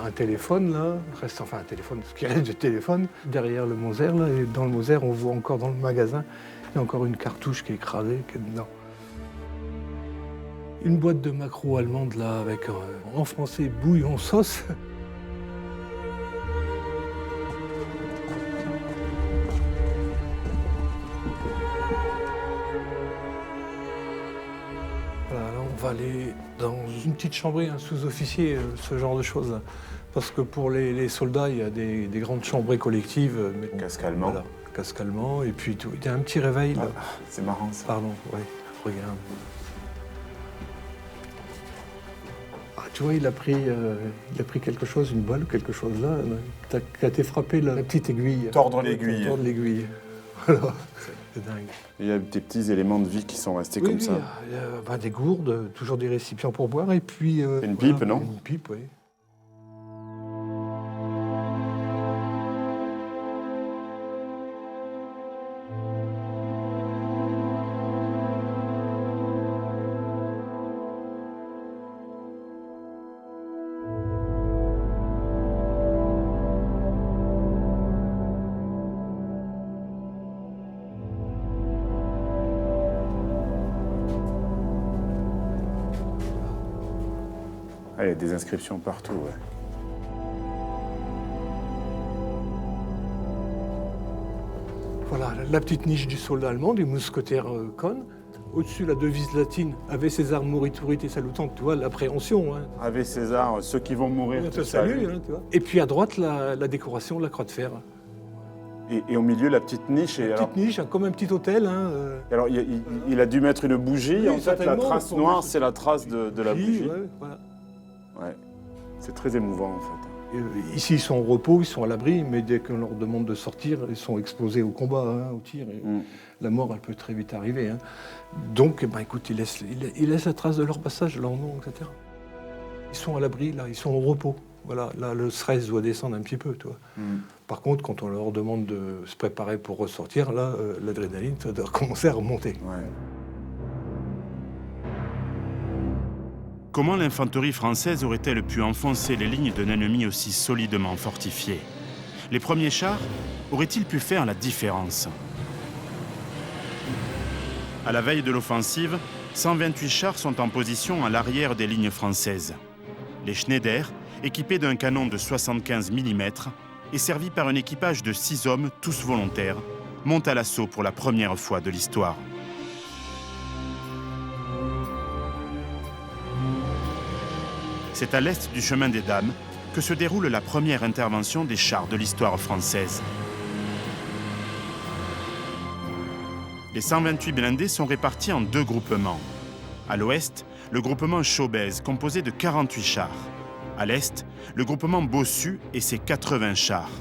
un téléphone, là, un téléphone, ce qui reste du téléphone, derrière le Moser, là, et dans le Moser, on voit encore dans le magasin, il y a encore une cartouche qui est écrasée, qui est dedans. Une boîte de maquereaux allemande, là, avec, en français, bouillon sauce. Voilà, là, on va aller dans une petite chambrée, un sous-officier, ce genre de choses. Là. Parce que pour les soldats, il y a des grandes chambrées collectives. Mais Casque allemand. Voilà, casque allemand. Et puis, il y a un petit réveil, là. Ah, c'est marrant, ça. Pardon, oui, regarde. Ah, Tu vois, il a pris quelque chose, une balle ou quelque chose là, qui a été frappé la petite aiguille. Tordre l'aiguille. Tordre l'aiguille. Voilà, c'est dingue. Il y a des petits éléments de vie qui sont restés comme ça. Il y a des gourdes, toujours des récipients pour boire, et puis... une pipe, non? Une pipe, oui. Ah, il y a des inscriptions partout, ouais. Voilà, la petite niche du soldat allemand, du mousquetaire Kohn. Au-dessus, la devise latine, Ave César moriturit et salutant, tu vois, l'appréhension. Hein. Ave César, ceux qui vont mourir On te salue, hein, tu vois. Et puis à droite, la décoration de la croix de fer. Et au milieu, la petite niche. La petite niche, comme un petit hôtel. Hein, Alors, il a dû mettre une bougie. Oui, en fait, la trace noire, c'est la trace de la bougie. Ouais, voilà. Ouais. C'est très émouvant, en fait. Ici, ils sont au repos, ils sont à l'abri, mais dès qu'on leur demande de sortir, ils sont exposés au combat, hein, au tir. Et la mort, elle peut très vite arriver. Hein. Donc, écoute, ils laissent la trace de leur passage, leur nom, etc. Ils sont à l'abri, là, ils sont au repos. Voilà, là, le stress doit descendre un petit peu, tu vois. Par contre, quand on leur demande de se préparer pour ressortir, là, l'adrénaline, ça doit commencer à remonter. Ouais. Comment l'infanterie française aurait-elle pu enfoncer les lignes d'un ennemi aussi solidement fortifié? Les premiers chars auraient-ils pu faire la différence? À la veille de l'offensive, 128 chars sont en position à l'arrière des lignes françaises. Les Schneider, équipés d'un canon de 75 mm et servis par un équipage de 6 hommes, tous volontaires, montent à l'assaut pour la première fois de l'histoire. C'est à l'est du chemin des Dames que se déroule la première intervention des chars de l'histoire française. Les 128 blindés sont répartis en 2 groupements. À l'ouest, le groupement Chaubez, composé de 48 chars. À l'est, le groupement Bossu et ses 80 chars.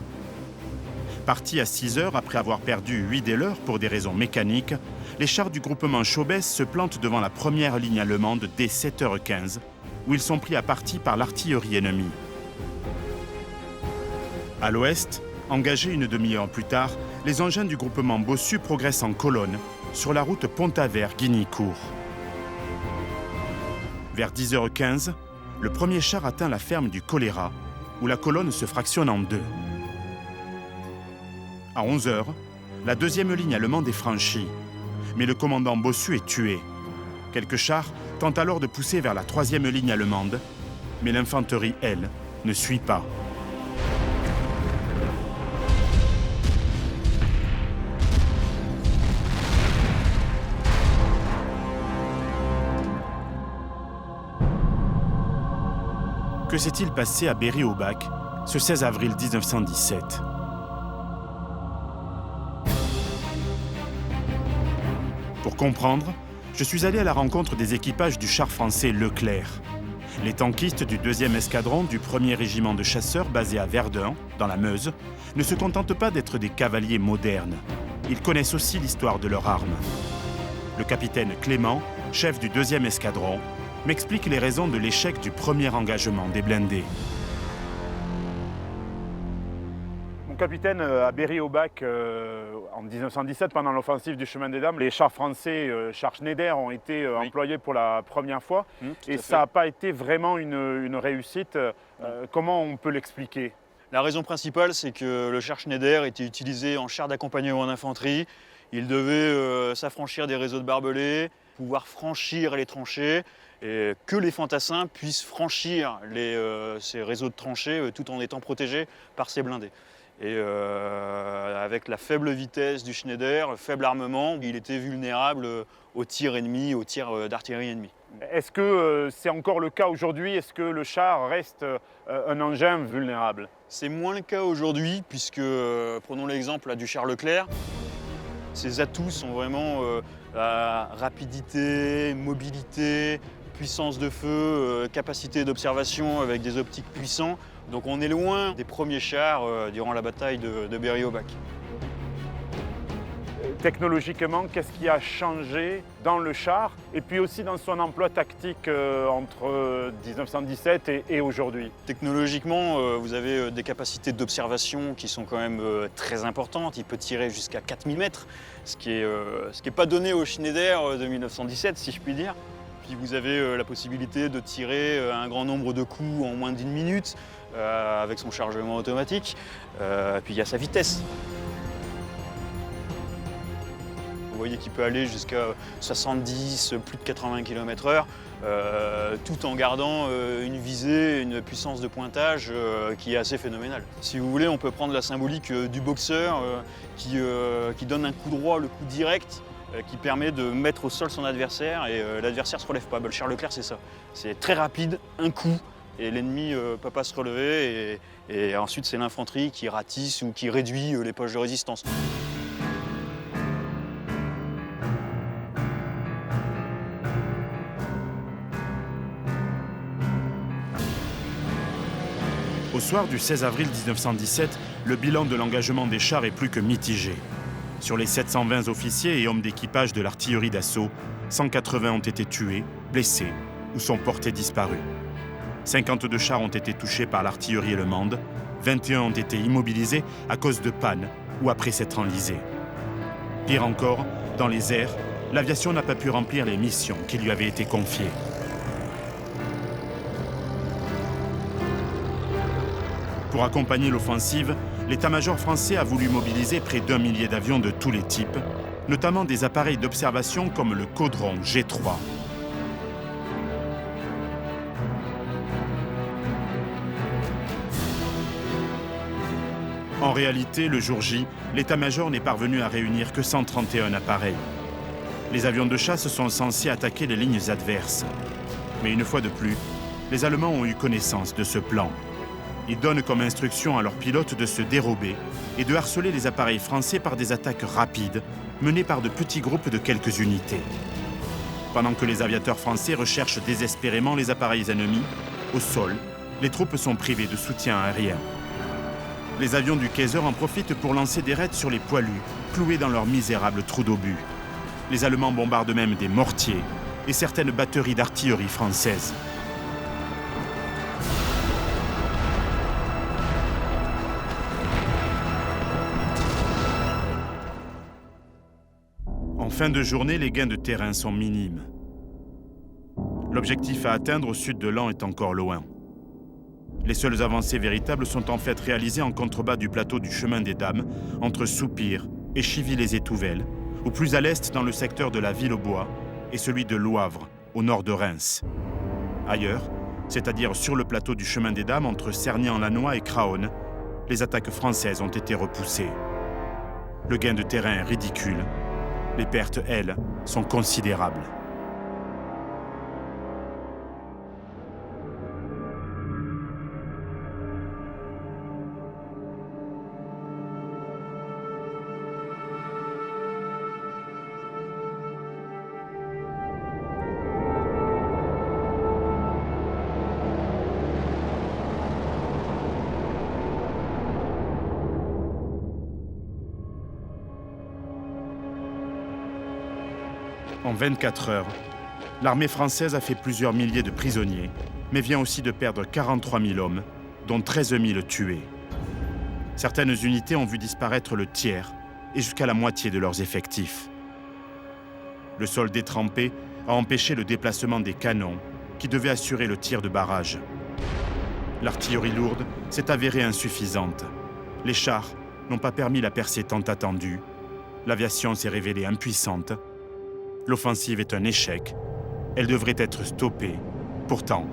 Partis à 6 heures après avoir perdu 8 des leurs pour des raisons mécaniques, les chars du groupement Chaubez se plantent devant la première ligne allemande dès 7h15, où ils sont pris à partie par l'artillerie ennemie. À l'ouest, engagés une demi-heure plus tard, les engins du groupement Bossu progressent en colonne sur la route Pont-Aver-Guignicourt. Vers 10h15, le premier char atteint la ferme du Choléra, où la colonne se fractionne en 2. À 11h, la deuxième ligne allemande est franchie, mais le commandant Bossu est tué. Quelques chars tentent alors de pousser vers la 3e ligne allemande, mais l'infanterie, elle, ne suit pas. Que s'est-il passé à Berry-au-Bac ce 16 avril 1917 ? Pour comprendre, je suis allé à la rencontre des équipages du char français Leclerc. Les tankistes du 2e escadron du 1er régiment de chasseurs basé à Verdun, dans la Meuse, ne se contentent pas d'être des cavaliers modernes. Ils connaissent aussi l'histoire de leurs armes. Le capitaine Clément, chef du 2e escadron, m'explique les raisons de l'échec du premier engagement des blindés. Mon capitaine, à Berry-au-Bac, en 1917, pendant l'offensive du chemin des Dames, les chars français, chars Schneider, ont été employés pour la première fois. Et ça n'a pas été vraiment une réussite. Comment on peut l'expliquer ? La raison principale, c'est que le char Schneider était utilisé en char d'accompagnement en infanterie. Il devait s'affranchir des réseaux de barbelés, pouvoir franchir les tranchées, et que les fantassins puissent franchir ces réseaux de tranchées tout en étant protégés par ces blindés. Et avec la faible vitesse du Schneider, le faible armement, il était vulnérable aux tirs ennemis, aux tirs d'artillerie ennemie. Est-ce que c'est encore le cas aujourd'hui? Est-ce que le char reste un engin vulnérable? C'est moins le cas aujourd'hui, puisque, prenons l'exemple du char Leclerc, ses atouts sont vraiment la rapidité, mobilité, puissance de feu, capacité d'observation avec des optiques puissants. Donc on est loin des premiers chars durant la bataille de Berry-au-Bac. Technologiquement, qu'est-ce qui a changé dans le char et puis aussi dans son emploi tactique entre 1917 et aujourd'hui? Technologiquement, vous avez des capacités d'observation qui sont quand même très importantes. Il peut tirer jusqu'à 4000 mètres, ce qui est pas donné au Schneider de 1917, si je puis dire. Puis vous avez la possibilité de tirer un grand nombre de coups en moins d'1 minute avec son chargement automatique. Puis il y a sa vitesse. Vous voyez qu'il peut aller jusqu'à 70, plus de 80 km/h, tout en gardant une visée, une puissance de pointage qui est assez phénoménale. Si vous voulez, on peut prendre la symbolique du boxeur qui donne un coup droit, le coup direct, qui permet de mettre au sol son adversaire et l'adversaire ne se relève pas. Le char Leclerc, c'est ça. C'est très rapide, un coup, et l'ennemi ne peut pas se relever. Et ensuite, c'est l'infanterie qui ratisse ou qui réduit les poches de résistance. Au soir du 16 avril 1917, le bilan de l'engagement des chars est plus que mitigé. Sur les 720 officiers et hommes d'équipage de l'artillerie d'assaut, 180 ont été tués, blessés ou sont portés disparus. 52 chars ont été touchés par l'artillerie allemande, 21 ont été immobilisés à cause de panne ou après s'être enlisés. Pire encore, dans les airs, l'aviation n'a pas pu remplir les missions qui lui avaient été confiées. Pour accompagner l'offensive, l'état-major français a voulu mobiliser près d'1 millier d'avions de tous les types, notamment des appareils d'observation comme le Caudron G3. En réalité, le jour J, l'état-major n'est parvenu à réunir que 131 appareils. Les avions de chasse sont censés attaquer les lignes adverses. Mais une fois de plus, les Allemands ont eu connaissance de ce plan. Ils donnent comme instruction à leurs pilotes de se dérober et de harceler les appareils français par des attaques rapides, menées par de petits groupes de quelques unités. Pendant que les aviateurs français recherchent désespérément les appareils ennemis, au sol, les troupes sont privées de soutien aérien. Les avions du Kaiser en profitent pour lancer des raids sur les poilus, cloués dans leurs misérables trous d'obus. Les Allemands bombardent même des mortiers et certaines batteries d'artillerie françaises. En fin de journée, les gains de terrain sont minimes. L'objectif à atteindre au sud de Laon est encore loin. Les seules avancées véritables sont en fait réalisées en contrebas du plateau du chemin des Dames, entre Soupir et Chivy-les-Étouvelles, ou plus à l'est dans le secteur de la Ville-aux-Bois et celui de Loivre, au nord de Reims. Ailleurs, c'est-à-dire sur le plateau du chemin des Dames entre Cerny-en-Lannoy et Craonne, les attaques françaises ont été repoussées. Le gain de terrain est ridicule. Les pertes, elles, sont considérables. En 24 heures, l'armée française a fait plusieurs milliers de prisonniers, mais vient aussi de perdre 43 000 hommes, dont 13 000 tués. Certaines unités ont vu disparaître le tiers et jusqu'à la moitié de leurs effectifs. Le sol détrempé a empêché le déplacement des canons qui devaient assurer le tir de barrage. L'artillerie lourde s'est avérée insuffisante. Les chars n'ont pas permis la percée tant attendue. L'aviation s'est révélée impuissante. L'offensive est un échec. Elle devrait être stoppée. Pourtant,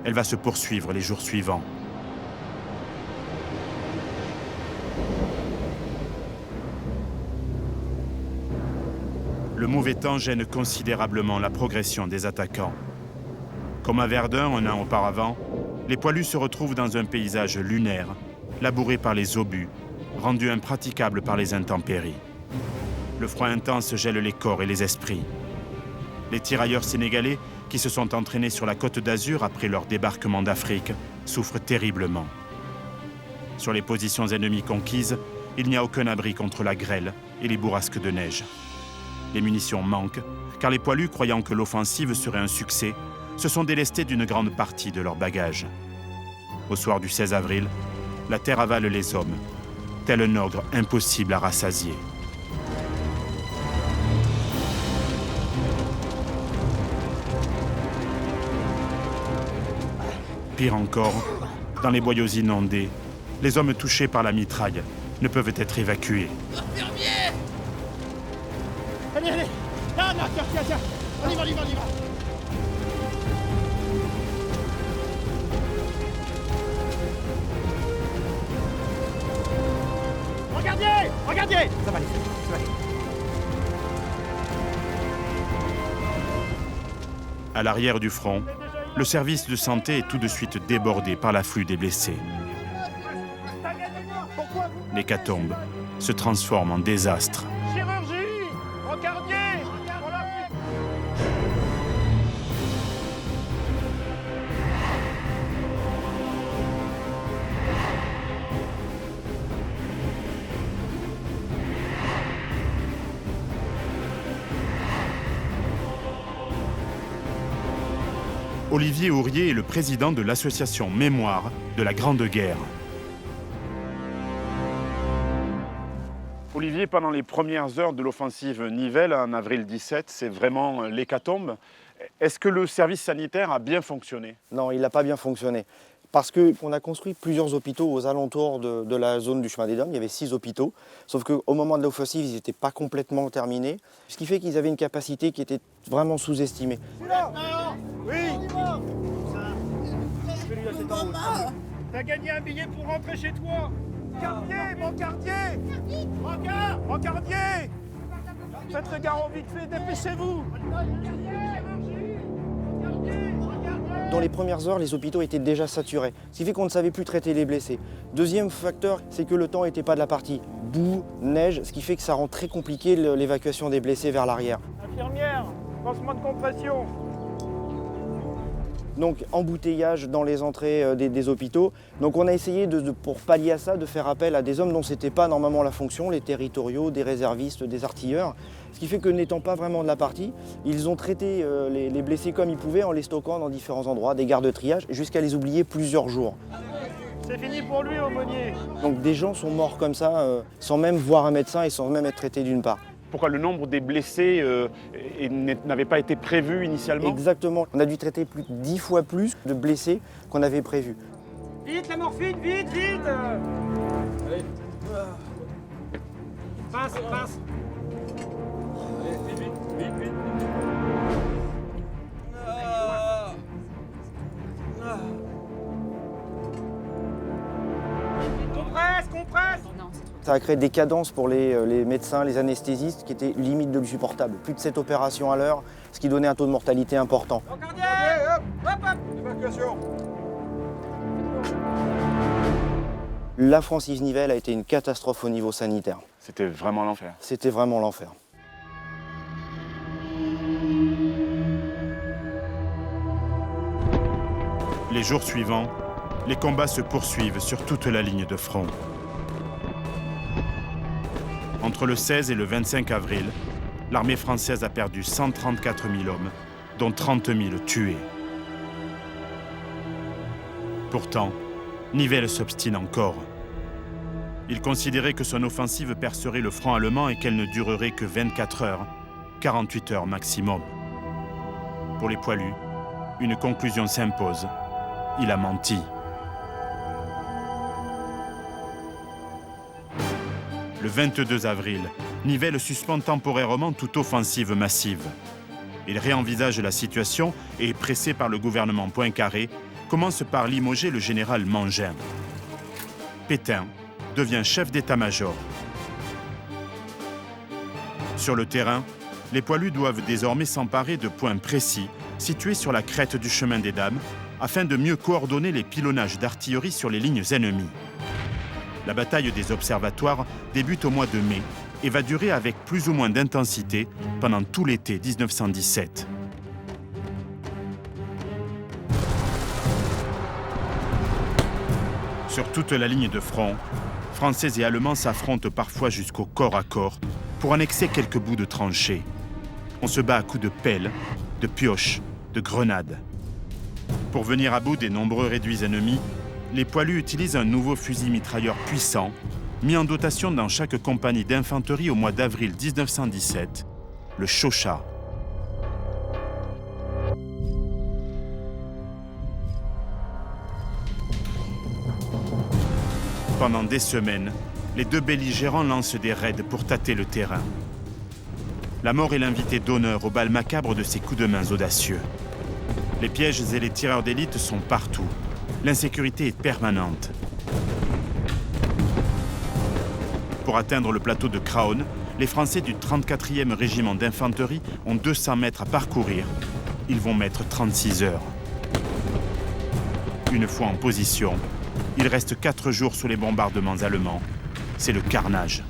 elle va se poursuivre les jours suivants. Le mauvais temps gêne considérablement la progression des attaquants. Comme à Verdun un an auparavant, les poilus se retrouvent dans un paysage lunaire, labouré par les obus, rendu impraticable par les intempéries. Le froid intense gèle les corps et les esprits. Les tirailleurs sénégalais qui se sont entraînés sur la côte d'Azur après leur débarquement d'Afrique, souffrent terriblement. Sur les positions ennemies conquises, il n'y a aucun abri contre la grêle et les bourrasques de neige. Les munitions manquent, car les poilus, croyant que l'offensive serait un succès, se sont délestés d'une grande partie de leurs bagages. Au soir du 16 avril, la terre avale les hommes, tel un ogre impossible à rassasier. Pire encore, dans les boyaux inondés, les hommes touchés par la mitraille ne peuvent être évacués. Fermier! Allez, allez! Là, tiens! On y va! Regardez! Ça va aller. À l'arrière du front, le service de santé est tout de suite débordé par l'afflux des blessés. L'hécatombe se transforme en désastre. Chirurgie! Rocardier! Olivier Ourier est le président de l'association Mémoire de la Grande Guerre. Olivier, pendant les premières heures de l'offensive Nivelle, en avril 17, c'est vraiment l'hécatombe. Est-ce que le service sanitaire a bien fonctionné? Non, il n'a pas bien fonctionné. Parce qu'on a construit plusieurs hôpitaux aux alentours de la zone du chemin des Dames. Il y avait 6 hôpitaux. Sauf qu'au moment de l'offensive, ils n'étaient pas complètement terminés. Ce qui fait qu'ils avaient une capacité qui était vraiment sous-estimée. Oui! Celui-là, c'est en haut. T'as gagné un billet pour rentrer chez toi. Mon quartier! Rocardier! Faites le garrot vite fait, dépêchez-vous! Dans les premières heures, les hôpitaux étaient déjà saturés, ce qui fait qu'on ne savait plus traiter les blessés. Deuxième facteur, c'est que le temps n'était pas de la partie boue, neige, ce qui fait que ça rend très compliqué l'évacuation des blessés vers l'arrière. Infirmière, pansement de compression. Donc embouteillage dans les entrées des hôpitaux. Donc on a essayé, pour pallier à ça, de faire appel à des hommes dont ce n'était pas normalement la fonction, les territoriaux, des réservistes, des artilleurs. Ce qui fait que n'étant pas vraiment de la partie, ils ont traité les blessés comme ils pouvaient en les stockant dans différents endroits, des gares de triage, jusqu'à les oublier plusieurs jours. C'est fini pour lui, aumônier. Donc des gens sont morts comme ça, sans même voir un médecin et sans même être traités d'une part. Pourquoi le nombre des blessés n'avait pas été prévu initialement? Exactement. On a dû traiter plus de 10 fois plus de blessés qu'on avait prévu. Vite la morphine, vite! Allez. Passe! Allez, vite! Compresse! Ça a créé des cadences pour les médecins, les anesthésistes qui étaient limite de l'insupportable. Plus de 7 opérations à l'heure, ce qui donnait un taux de mortalité important. Hop! Évacuation! La Francis-Nivelle a été une catastrophe au niveau sanitaire. C'était vraiment l'enfer. C'était vraiment l'enfer. Les jours suivants, les combats se poursuivent sur toute la ligne de front. Entre le 16 et le 25 avril, l'armée française a perdu 134 000 hommes, dont 30 000 tués. Pourtant, Nivelle s'obstine encore. Il considérait que son offensive percerait le front allemand et qu'elle ne durerait que 24 heures, 48 heures maximum. Pour les poilus, une conclusion s'impose. Il a menti. Le 22 avril, Nivelle suspend temporairement toute offensive massive. Il réenvisage la situation et, pressé par le gouvernement Poincaré, commence par limoger le général Mangin. Pétain devient chef d'état-major. Sur le terrain, les poilus doivent désormais s'emparer de points précis situés sur la crête du chemin des Dames afin de mieux coordonner les pilonnages d'artillerie sur les lignes ennemies. La bataille des observatoires débute au mois de mai et va durer avec plus ou moins d'intensité pendant tout l'été 1917. Sur toute la ligne de front, Français et Allemands s'affrontent parfois jusqu'au corps à corps pour annexer quelques bouts de tranchées. On se bat à coups de pelle, de pioches, de grenades. Pour venir à bout des nombreux réduits ennemis, les poilus utilisent un nouveau fusil mitrailleur puissant, mis en dotation dans chaque compagnie d'infanterie au mois d'avril 1917, le Chauchat. Pendant des semaines, les deux belligérants lancent des raids pour tâter le terrain. La mort est l'invité d'honneur au bal macabre de ces coups de main audacieux. Les pièges et les tireurs d'élite sont partout. L'insécurité est permanente. Pour atteindre le plateau de Craonne, les Français du 34e régiment d'infanterie ont 200 mètres à parcourir. Ils vont mettre 36 heures. Une fois en position, il reste 4 jours sous les bombardements allemands. C'est le carnage.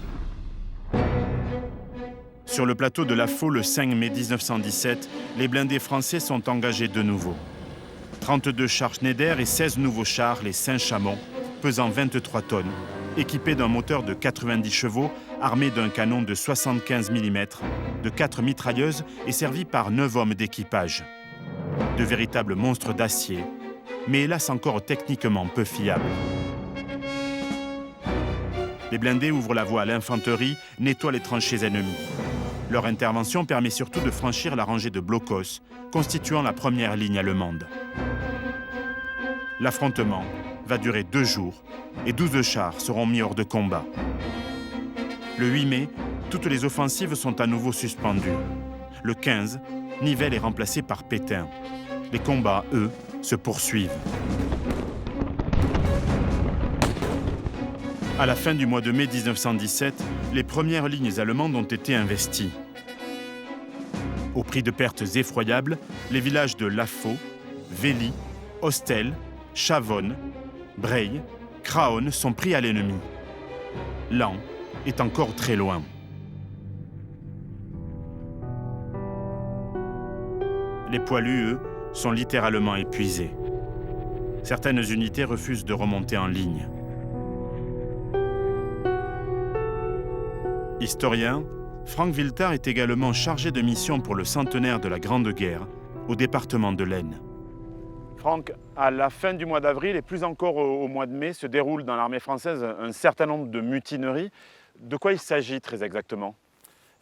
Sur le plateau de La Faux, le 5 mai 1917, les blindés français sont engagés de nouveau. 32 chars Schneider et 16 nouveaux chars, les Saint-Chamond, pesant 23 tonnes, équipés d'un moteur de 90 chevaux, armés d'un canon de 75 mm, de 4 mitrailleuses et servis par 9 hommes d'équipage. De véritables monstres d'acier, mais hélas encore techniquement peu fiables. Les blindés ouvrent la voie à l'infanterie, nettoient les tranchées ennemies. Leur intervention permet surtout de franchir la rangée de blocos, constituant la première ligne allemande. L'affrontement va durer 2 jours et 12 chars seront mis hors de combat. Le 8 mai, toutes les offensives sont à nouveau suspendues. Le 15, Nivelle est remplacé par Pétain. Les combats, eux, se poursuivent. À la fin du mois de mai 1917, les premières lignes allemandes ont été investies. Au prix de pertes effroyables, les villages de La Faux, Vély, Hostel, Chavonne, Breil, Craonne sont pris à l'ennemi. Laon est encore très loin. Les poilus, eux, sont littéralement épuisés. Certaines unités refusent de remonter en ligne. Historien, Franck Wiltard est également chargé de mission pour le centenaire de la Grande Guerre au département de l'Aisne. Franck, à la fin du mois d'avril et plus encore au mois de mai, se déroule dans l'armée française un certain nombre de mutineries. De quoi il s'agit très exactement?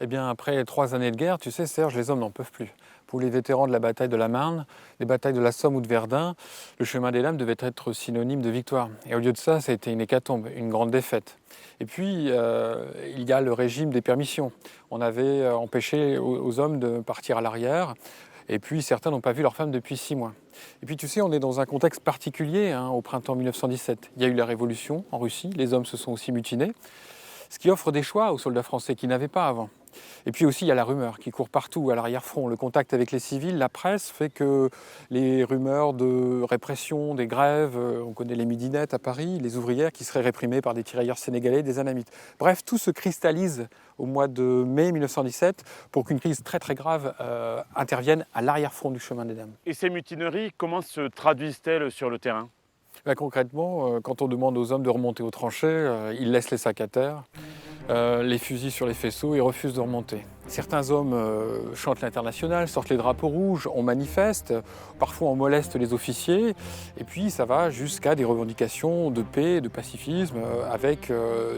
Eh bien, après 3 années de guerre, tu sais, Serge, les hommes n'en peuvent plus. Pour les vétérans de la bataille de la Marne, des batailles de la Somme ou de Verdun, le chemin des Dames devait être synonyme de victoire. Et au lieu de ça, ça a été une hécatombe, une grande défaite. Et puis, il y a le régime des permissions. On avait empêché aux hommes de partir à l'arrière. Et puis, certains n'ont pas vu leur femme depuis 6 mois. Et puis, tu sais, on est dans un contexte particulier au printemps 1917. Il y a eu la révolution en Russie, les hommes se sont aussi mutinés, ce qui offre des choix aux soldats français qui n'avaient pas avant. Et puis aussi, il y a la rumeur qui court partout à l'arrière-front. Le contact avec les civils, la presse fait que les rumeurs de répression, des grèves, on connaît les midinettes à Paris, les ouvrières qui seraient réprimées par des tirailleurs sénégalais, des anamites. Bref, tout se cristallise au mois de mai 1917 pour qu'une crise très très grave intervienne à l'arrière-front du chemin des Dames. Et ces mutineries, comment se traduisent-elles sur le terrain? Concrètement, quand on demande aux hommes de remonter aux tranchées, ils laissent les sacs à terre, les fusils sur les faisceaux et refusent de remonter. Certains hommes chantent l'Internationale, sortent les drapeaux rouges, on manifeste, parfois on moleste les officiers, et puis ça va jusqu'à des revendications de paix, de pacifisme, avec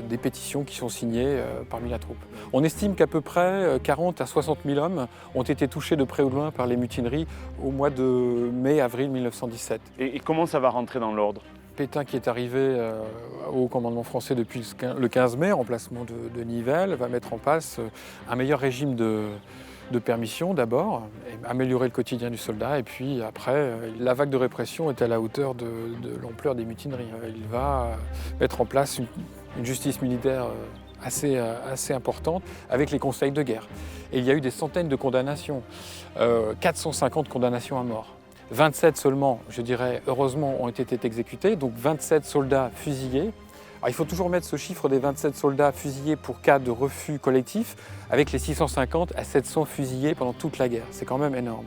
des pétitions qui sont signées parmi la troupe. On estime qu'à peu près 40 à 60 000 hommes ont été touchés de près ou de loin par les mutineries au mois de mai-avril 1917. Et comment ça va rentrer dans l'ordre? Pétain, qui est arrivé au commandement français depuis le 15 mai, en remplacement de Nivelle, va mettre en place un meilleur régime de permission d'abord, améliorer le quotidien du soldat, et puis après, la vague de répression est à la hauteur de l'ampleur des mutineries. Il va mettre en place une justice militaire assez importante avec les conseils de guerre. Et il y a eu des centaines de condamnations, 450 condamnations à mort. 27 seulement, je dirais, heureusement, ont été exécutés, donc 27 soldats fusillés. Alors, il faut toujours mettre ce chiffre des 27 soldats fusillés pour cas de refus collectif, avec les 650 à 700 fusillés pendant toute la guerre. C'est quand même énorme.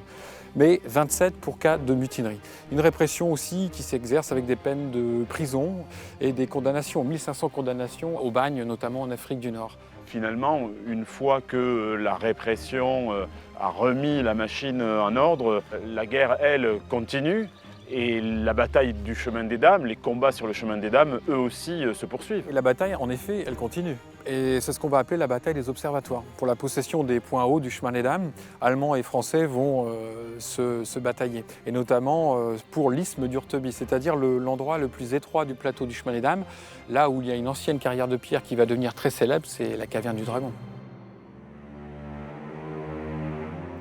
mais 27 pour cas de mutinerie. Une répression aussi qui s'exerce avec des peines de prison et des condamnations, 1500 condamnations au bagne, notamment en Afrique du Nord. Finalement, une fois que la répression a remis la machine en ordre, la guerre, elle, continue. Et la bataille du chemin des dames, les combats sur le chemin des dames, eux aussi se poursuivent. Et la bataille, en effet, elle continue. Et c'est ce qu'on va appeler la bataille des observatoires. Pour la possession des points hauts du chemin des dames, Allemands et Français vont se batailler. Et notamment pour l'isthme d'Urteby, c'est-à-dire l'endroit le plus étroit du plateau du chemin des dames, là où il y a une ancienne carrière de pierre qui va devenir très célèbre, c'est la caverne du Dragon.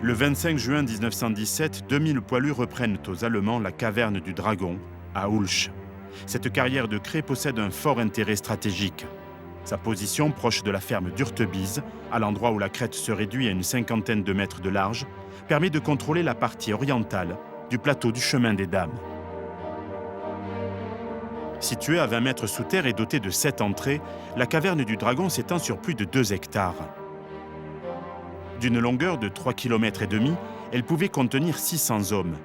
Le 25 juin 1917, 2000 poilus reprennent aux Allemands la caverne du Dragon, à Oulch. Cette carrière de craie possède un fort intérêt stratégique. Sa position, proche de la ferme d'Urtebiz, à l'endroit où la crête se réduit à une cinquantaine de mètres de large, permet de contrôler la partie orientale du plateau du chemin des dames. Située à 20 mètres sous terre et dotée de 7 entrées, la caverne du Dragon s'étend sur plus de 2 hectares. D'une longueur de 3,5 km, elle pouvait contenir 600 hommes.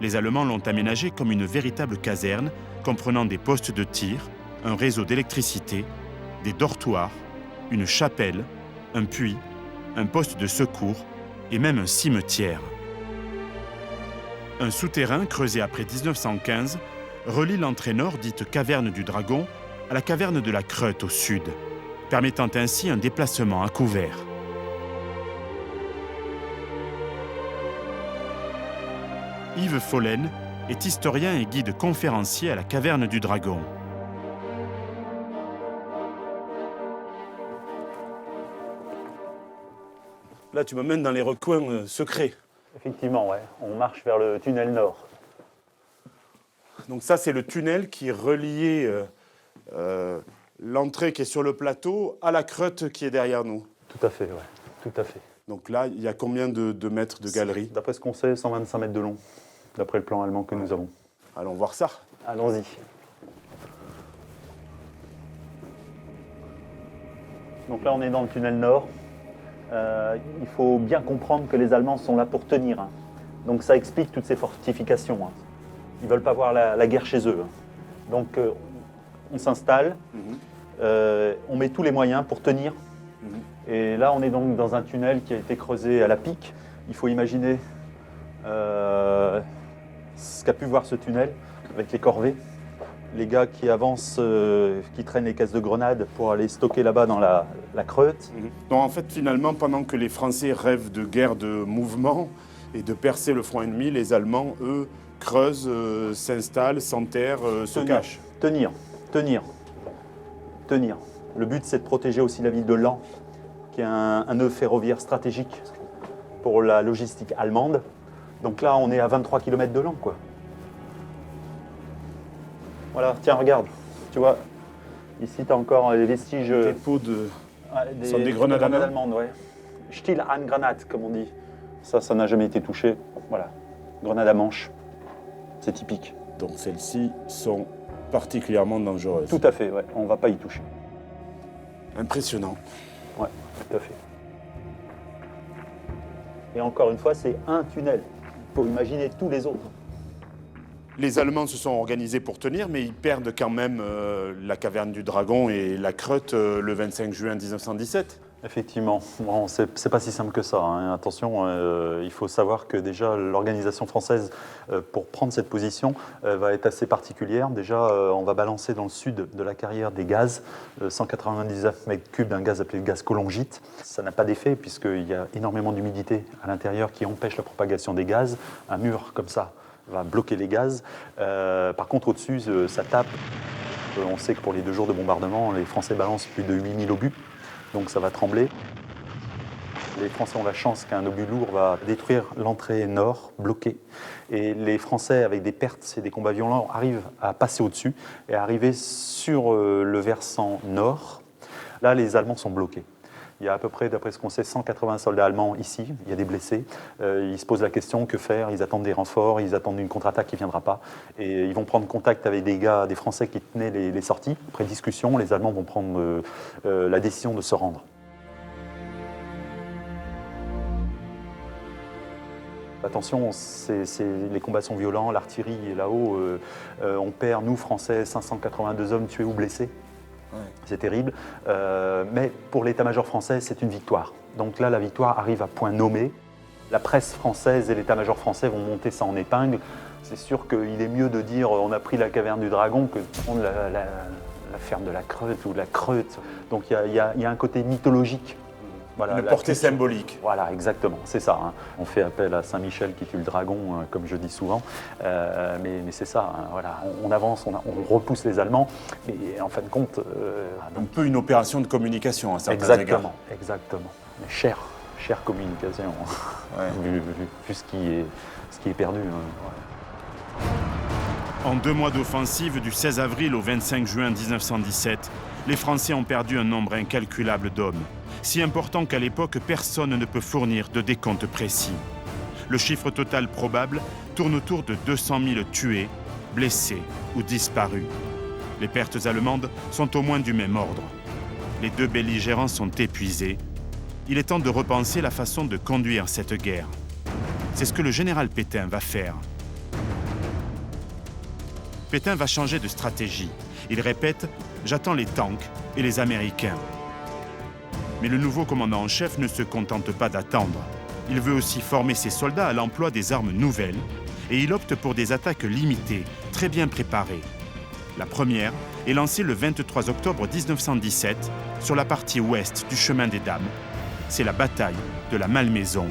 Les Allemands l'ont aménagée comme une véritable caserne, comprenant des postes de tir, un réseau d'électricité, des dortoirs, une chapelle, un puits, un poste de secours et même un cimetière. Un souterrain creusé après 1915 relie l'entrée nord, dite caverne du Dragon, à la caverne de la Creute au sud, permettant ainsi un déplacement à couvert. Yves Follen est historien et guide conférencier à la caverne du Dragon. Là, tu m'amènes dans les recoins secrets. Effectivement, ouais. On marche vers le tunnel nord. Donc ça, c'est le tunnel qui reliait l'entrée qui est sur le plateau à la Creute qui est derrière nous. Tout à fait, ouais. Tout à fait. Donc là, il y a combien de mètres de galerie? D'après ce qu'on sait, 125 mètres de long, d'après le plan allemand que nous avons. Allons voir ça. Allons-y. Donc là, on est dans le tunnel nord. Il faut bien comprendre que les Allemands sont là pour tenir. Hein. Donc ça explique toutes ces fortifications. Hein. Ils ne veulent pas voir la guerre chez eux. Hein. Donc on s'installe, on met tous les moyens pour tenir. Et là, on est donc dans un tunnel qui a été creusé à la pique. Il faut imaginer ce qu'a pu voir ce tunnel avec les corvées. Les gars qui avancent, qui traînent les caisses de grenades pour aller stocker là-bas dans la Creute. Donc en fait, finalement, pendant que les Français rêvent de guerre de mouvement et de percer le front ennemi, les Allemands, eux, creusent, s'installent, s'enterrent, se cachent. Tenir. Le but, c'est de protéger aussi la ville de Laon, qui est un nœud ferroviaire stratégique pour la logistique allemande. Donc là, on est à 23 km de Laon, quoi. Voilà, tiens, regarde, tu vois, ici tu as encore les vestiges... Des pots de... des, sont des grenades allemandes, ouais. Stihl-Handgranate, comme on dit. Ça n'a jamais été touché. Voilà, grenade à manche, c'est typique. Donc celles-ci sont particulièrement dangereuses. Tout à fait, ouais, on ne va pas y toucher. Impressionnant. Ouais, tout à fait. Et encore une fois, c'est un tunnel. Il faut imaginer tous les autres. Les Allemands se sont organisés pour tenir, mais ils perdent quand même la caverne du Dragon et la Creute le 25 juin 1917. Effectivement, bon, c'est pas si simple que ça. Hein. Attention, il faut savoir que déjà l'organisation française, pour prendre cette position, va être assez particulière. Déjà, on va balancer dans le sud de la carrière des gaz, 199 mètres cubes d'un gaz appelé le gaz colongite. Ça n'a pas d'effet puisqu'il y a énormément d'humidité à l'intérieur qui empêche la propagation des gaz. Un mur comme ça va bloquer les gaz. Par contre, au-dessus, ça tape. On sait que pour les 2 jours de bombardement, les Français balancent plus de 8000 obus, donc ça va trembler. Les Français ont la chance qu'un obus lourd va détruire l'entrée nord, bloquée. Et les Français, avec des pertes et des combats violents, arrivent à passer au-dessus et à arriver sur le versant nord. Là, les Allemands sont bloqués. Il y a à peu près, d'après ce qu'on sait, 180 soldats allemands ici. Il y a des blessés. Ils se posent la question, que faire? Ils attendent des renforts, ils attendent une contre-attaque qui ne viendra pas. Et ils vont prendre contact avec des gars, des Français qui tenaient les sorties. Après discussion, les Allemands vont prendre la décision de se rendre. Attention, les combats sont violents, l'artillerie est là-haut. On perd, nous, Français, 582 hommes tués ou blessés. Ouais. C'est terrible. Mais pour l'état-major français, c'est une victoire. Donc là, la victoire arrive à point nommé. La presse française et l'état-major français vont monter ça en épingle. C'est sûr qu'il est mieux de dire on a pris la caverne du dragon que de prendre la ferme de la Creute ou la Creute. Donc il y a un côté mythologique. Voilà, une portée symbolique. Voilà, exactement, c'est ça. Hein. On fait appel à Saint-Michel qui tue le dragon, comme je dis souvent. Mais c'est ça, hein, voilà. On avance, on repousse les Allemands. Mais en fin de compte... un peu une opération de communication à certains égards. Exactement. Mais chère communication, ouais. vu ce qui est perdu. Hein. Ouais. En 2 mois d'offensive, du 16 avril au 25 juin 1917, les Français ont perdu un nombre incalculable d'hommes. Si important qu'à l'époque, personne ne peut fournir de décompte précis. Le chiffre total probable tourne autour de 200 000 tués, blessés ou disparus. Les pertes allemandes sont au moins du même ordre. Les 2 belligérants sont épuisés. Il est temps de repenser la façon de conduire cette guerre. C'est ce que le général Pétain va faire. Pétain va changer de stratégie. Il répète « J'attends les tanks et les Américains ». Mais le nouveau commandant en chef ne se contente pas d'attendre. Il veut aussi former ses soldats à l'emploi des armes nouvelles et il opte pour des attaques limitées, très bien préparées. La première est lancée le 23 octobre 1917 sur la partie ouest du chemin des Dames. C'est la bataille de la Malmaison.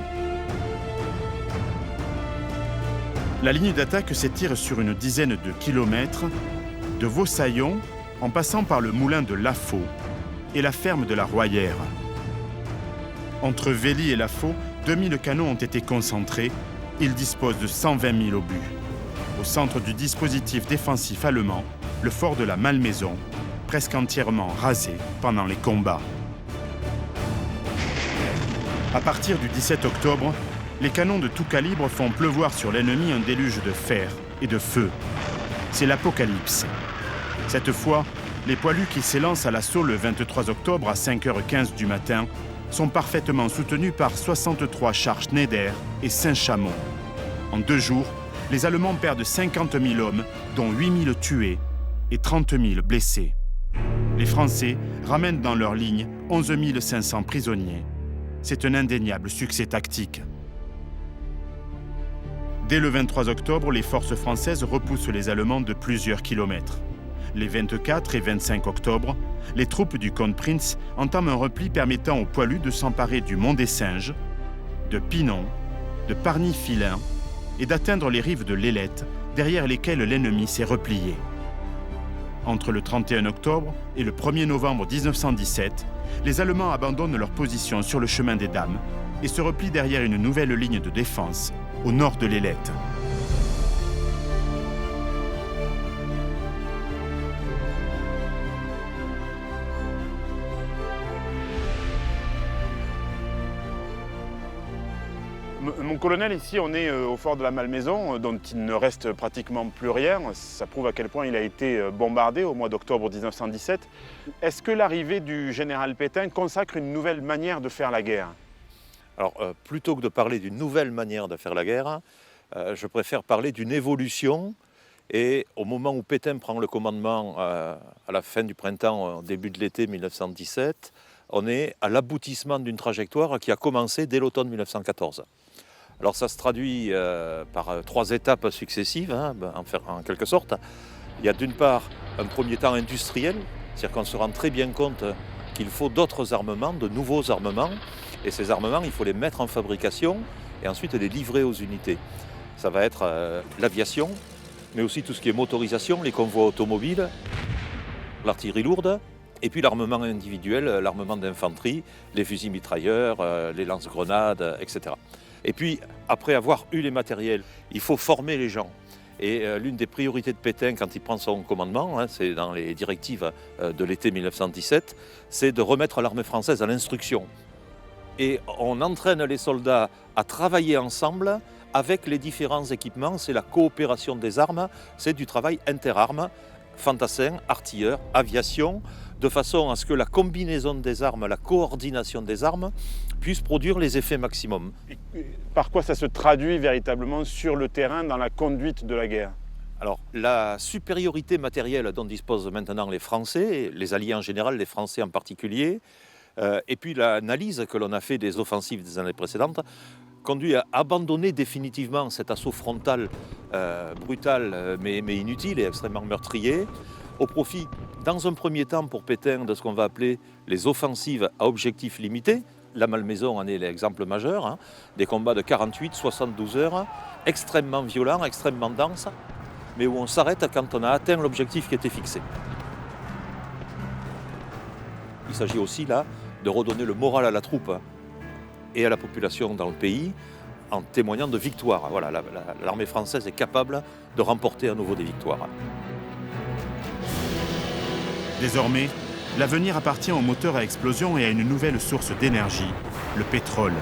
La ligne d'attaque s'étire sur une dizaine de kilomètres, de Vausaillon en passant par le moulin de Lafaux et la ferme de la Royère. Entre Vély et Lafaux, 2000 canons ont été concentrés. Ils disposent de 120 000 obus. Au centre du dispositif défensif allemand, le fort de la Malmaison, presque entièrement rasé pendant les combats. À partir du 17 octobre, les canons de tout calibre font pleuvoir sur l'ennemi un déluge de fer et de feu. C'est l'apocalypse. Cette fois, les poilus qui s'élancent à l'assaut le 23 octobre à 5h15 du matin sont parfaitement soutenus par 63 chars Schneider et Saint-Chamond. En 2 jours, les Allemands perdent 50 000 hommes, dont 8 000 tués et 30 000 blessés. Les Français ramènent dans leur ligne 11 500 prisonniers. C'est un indéniable succès tactique. Dès le 23 octobre, les forces françaises repoussent les Allemands de plusieurs kilomètres. Les 24 et 25 octobre, les troupes du comte Prince entament un repli permettant aux poilus de s'emparer du Mont des Singes, de Pinon, de Parny-Filin et d'atteindre les rives de l'Ailette, derrière lesquelles l'ennemi s'est replié. Entre le 31 octobre et le 1er novembre 1917, les Allemands abandonnent leur position sur le chemin des Dames et se replient derrière une nouvelle ligne de défense au nord de l'Ailette. Mon colonel, ici, on est au fort de la Malmaison, dont il ne reste pratiquement plus rien. Ça prouve à quel point il a été bombardé au mois d'octobre 1917. Est-ce que l'arrivée du général Pétain consacre une nouvelle manière de faire la guerre? Alors, plutôt que de parler d'une nouvelle manière de faire la guerre, je préfère parler d'une évolution. Et au moment où Pétain prend le commandement à la fin du printemps, au début de l'été 1917, on est à l'aboutissement d'une trajectoire qui a commencé dès l'automne 1914. Alors ça se traduit par 3 étapes successives, hein, en quelque sorte. Il y a d'une part un premier temps industriel, c'est-à-dire qu'on se rend très bien compte qu'il faut d'autres armements, de nouveaux armements, et ces armements, il faut les mettre en fabrication et ensuite les livrer aux unités. Ça va être l'aviation, mais aussi tout ce qui est motorisation, les convois automobiles, l'artillerie lourde, et puis l'armement individuel, l'armement d'infanterie, les fusils mitrailleurs, les lance-grenades, etc. Et puis, après avoir eu les matériels, il faut former les gens. Et l'une des priorités de Pétain, quand il prend son commandement, hein, c'est dans les directives de l'été 1917, c'est de remettre l'armée française à l'instruction. Et on entraîne les soldats à travailler ensemble avec les différents équipements. C'est la coopération des armes, c'est du travail interarmes, fantassins, artilleurs, aviation. de façon à ce que la combinaison des armes, la coordination des armes, puisse produire les effets maximum. Et par quoi ça se traduit véritablement sur le terrain dans la conduite de la guerre? Alors, la supériorité matérielle dont disposent maintenant les Français, les Alliés en général, les Français en particulier, et puis l'analyse que l'on a fait des offensives des années précédentes, conduit à abandonner définitivement cet assaut frontal brutal mais inutile et extrêmement meurtrier, au profit, dans un premier temps pour Pétain, de ce qu'on va appeler les offensives à objectif limité. La Malmaison en est l'exemple majeur, hein, des combats de 48-72 heures, extrêmement violents, extrêmement denses, mais où on s'arrête quand on a atteint l'objectif qui était fixé. Il s'agit aussi là de redonner le moral à la troupe et à la population dans le pays en témoignant de victoires. Voilà, l'armée française est capable de remporter à nouveau des victoires. Désormais, l'avenir appartient aux moteurs à explosion et à une nouvelle source d'énergie, le pétrole.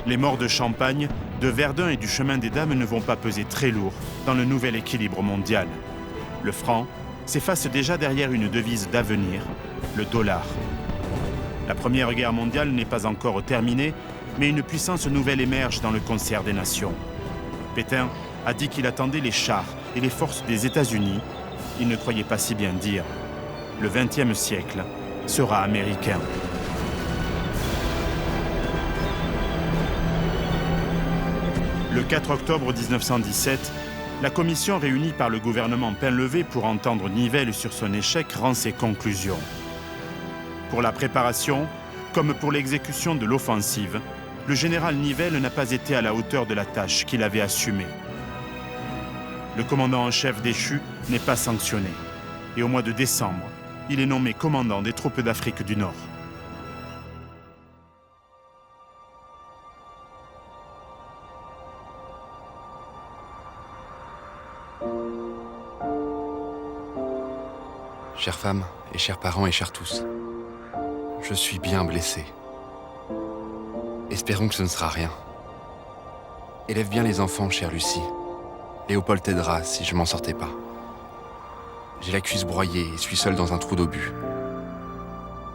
Les morts de Champagne, de Verdun et du chemin des Dames ne vont pas peser très lourd dans le nouvel équilibre mondial. Le franc s'efface déjà derrière une devise d'avenir, le dollar. La Première Guerre mondiale n'est pas encore terminée, mais une puissance nouvelle émerge dans le concert des nations. Pétain a dit qu'il attendait les chars et les forces des États-Unis. Il ne croyait pas si bien dire. Le XXe siècle sera américain. Le 4 octobre 1917, la commission réunie par le gouvernement Painlevé pour entendre Nivelle sur son échec rend ses conclusions. Pour la préparation, comme pour l'exécution de l'offensive, le général Nivelle n'a pas été à la hauteur de la tâche qu'il avait assumée. Le commandant en chef déchu n'est pas sanctionné. Et au mois de décembre, il est nommé commandant des troupes d'Afrique du Nord. Chères femmes et chers parents et chers tous, je suis bien blessé. Espérons que ce ne sera rien. Élève bien les enfants, chère Lucie. Léopold t'aidera si je m'en sortais pas. J'ai la cuisse broyée et suis seul dans un trou d'obus.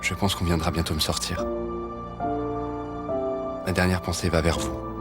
Je pense qu'on viendra bientôt me sortir. Ma dernière pensée va vers vous.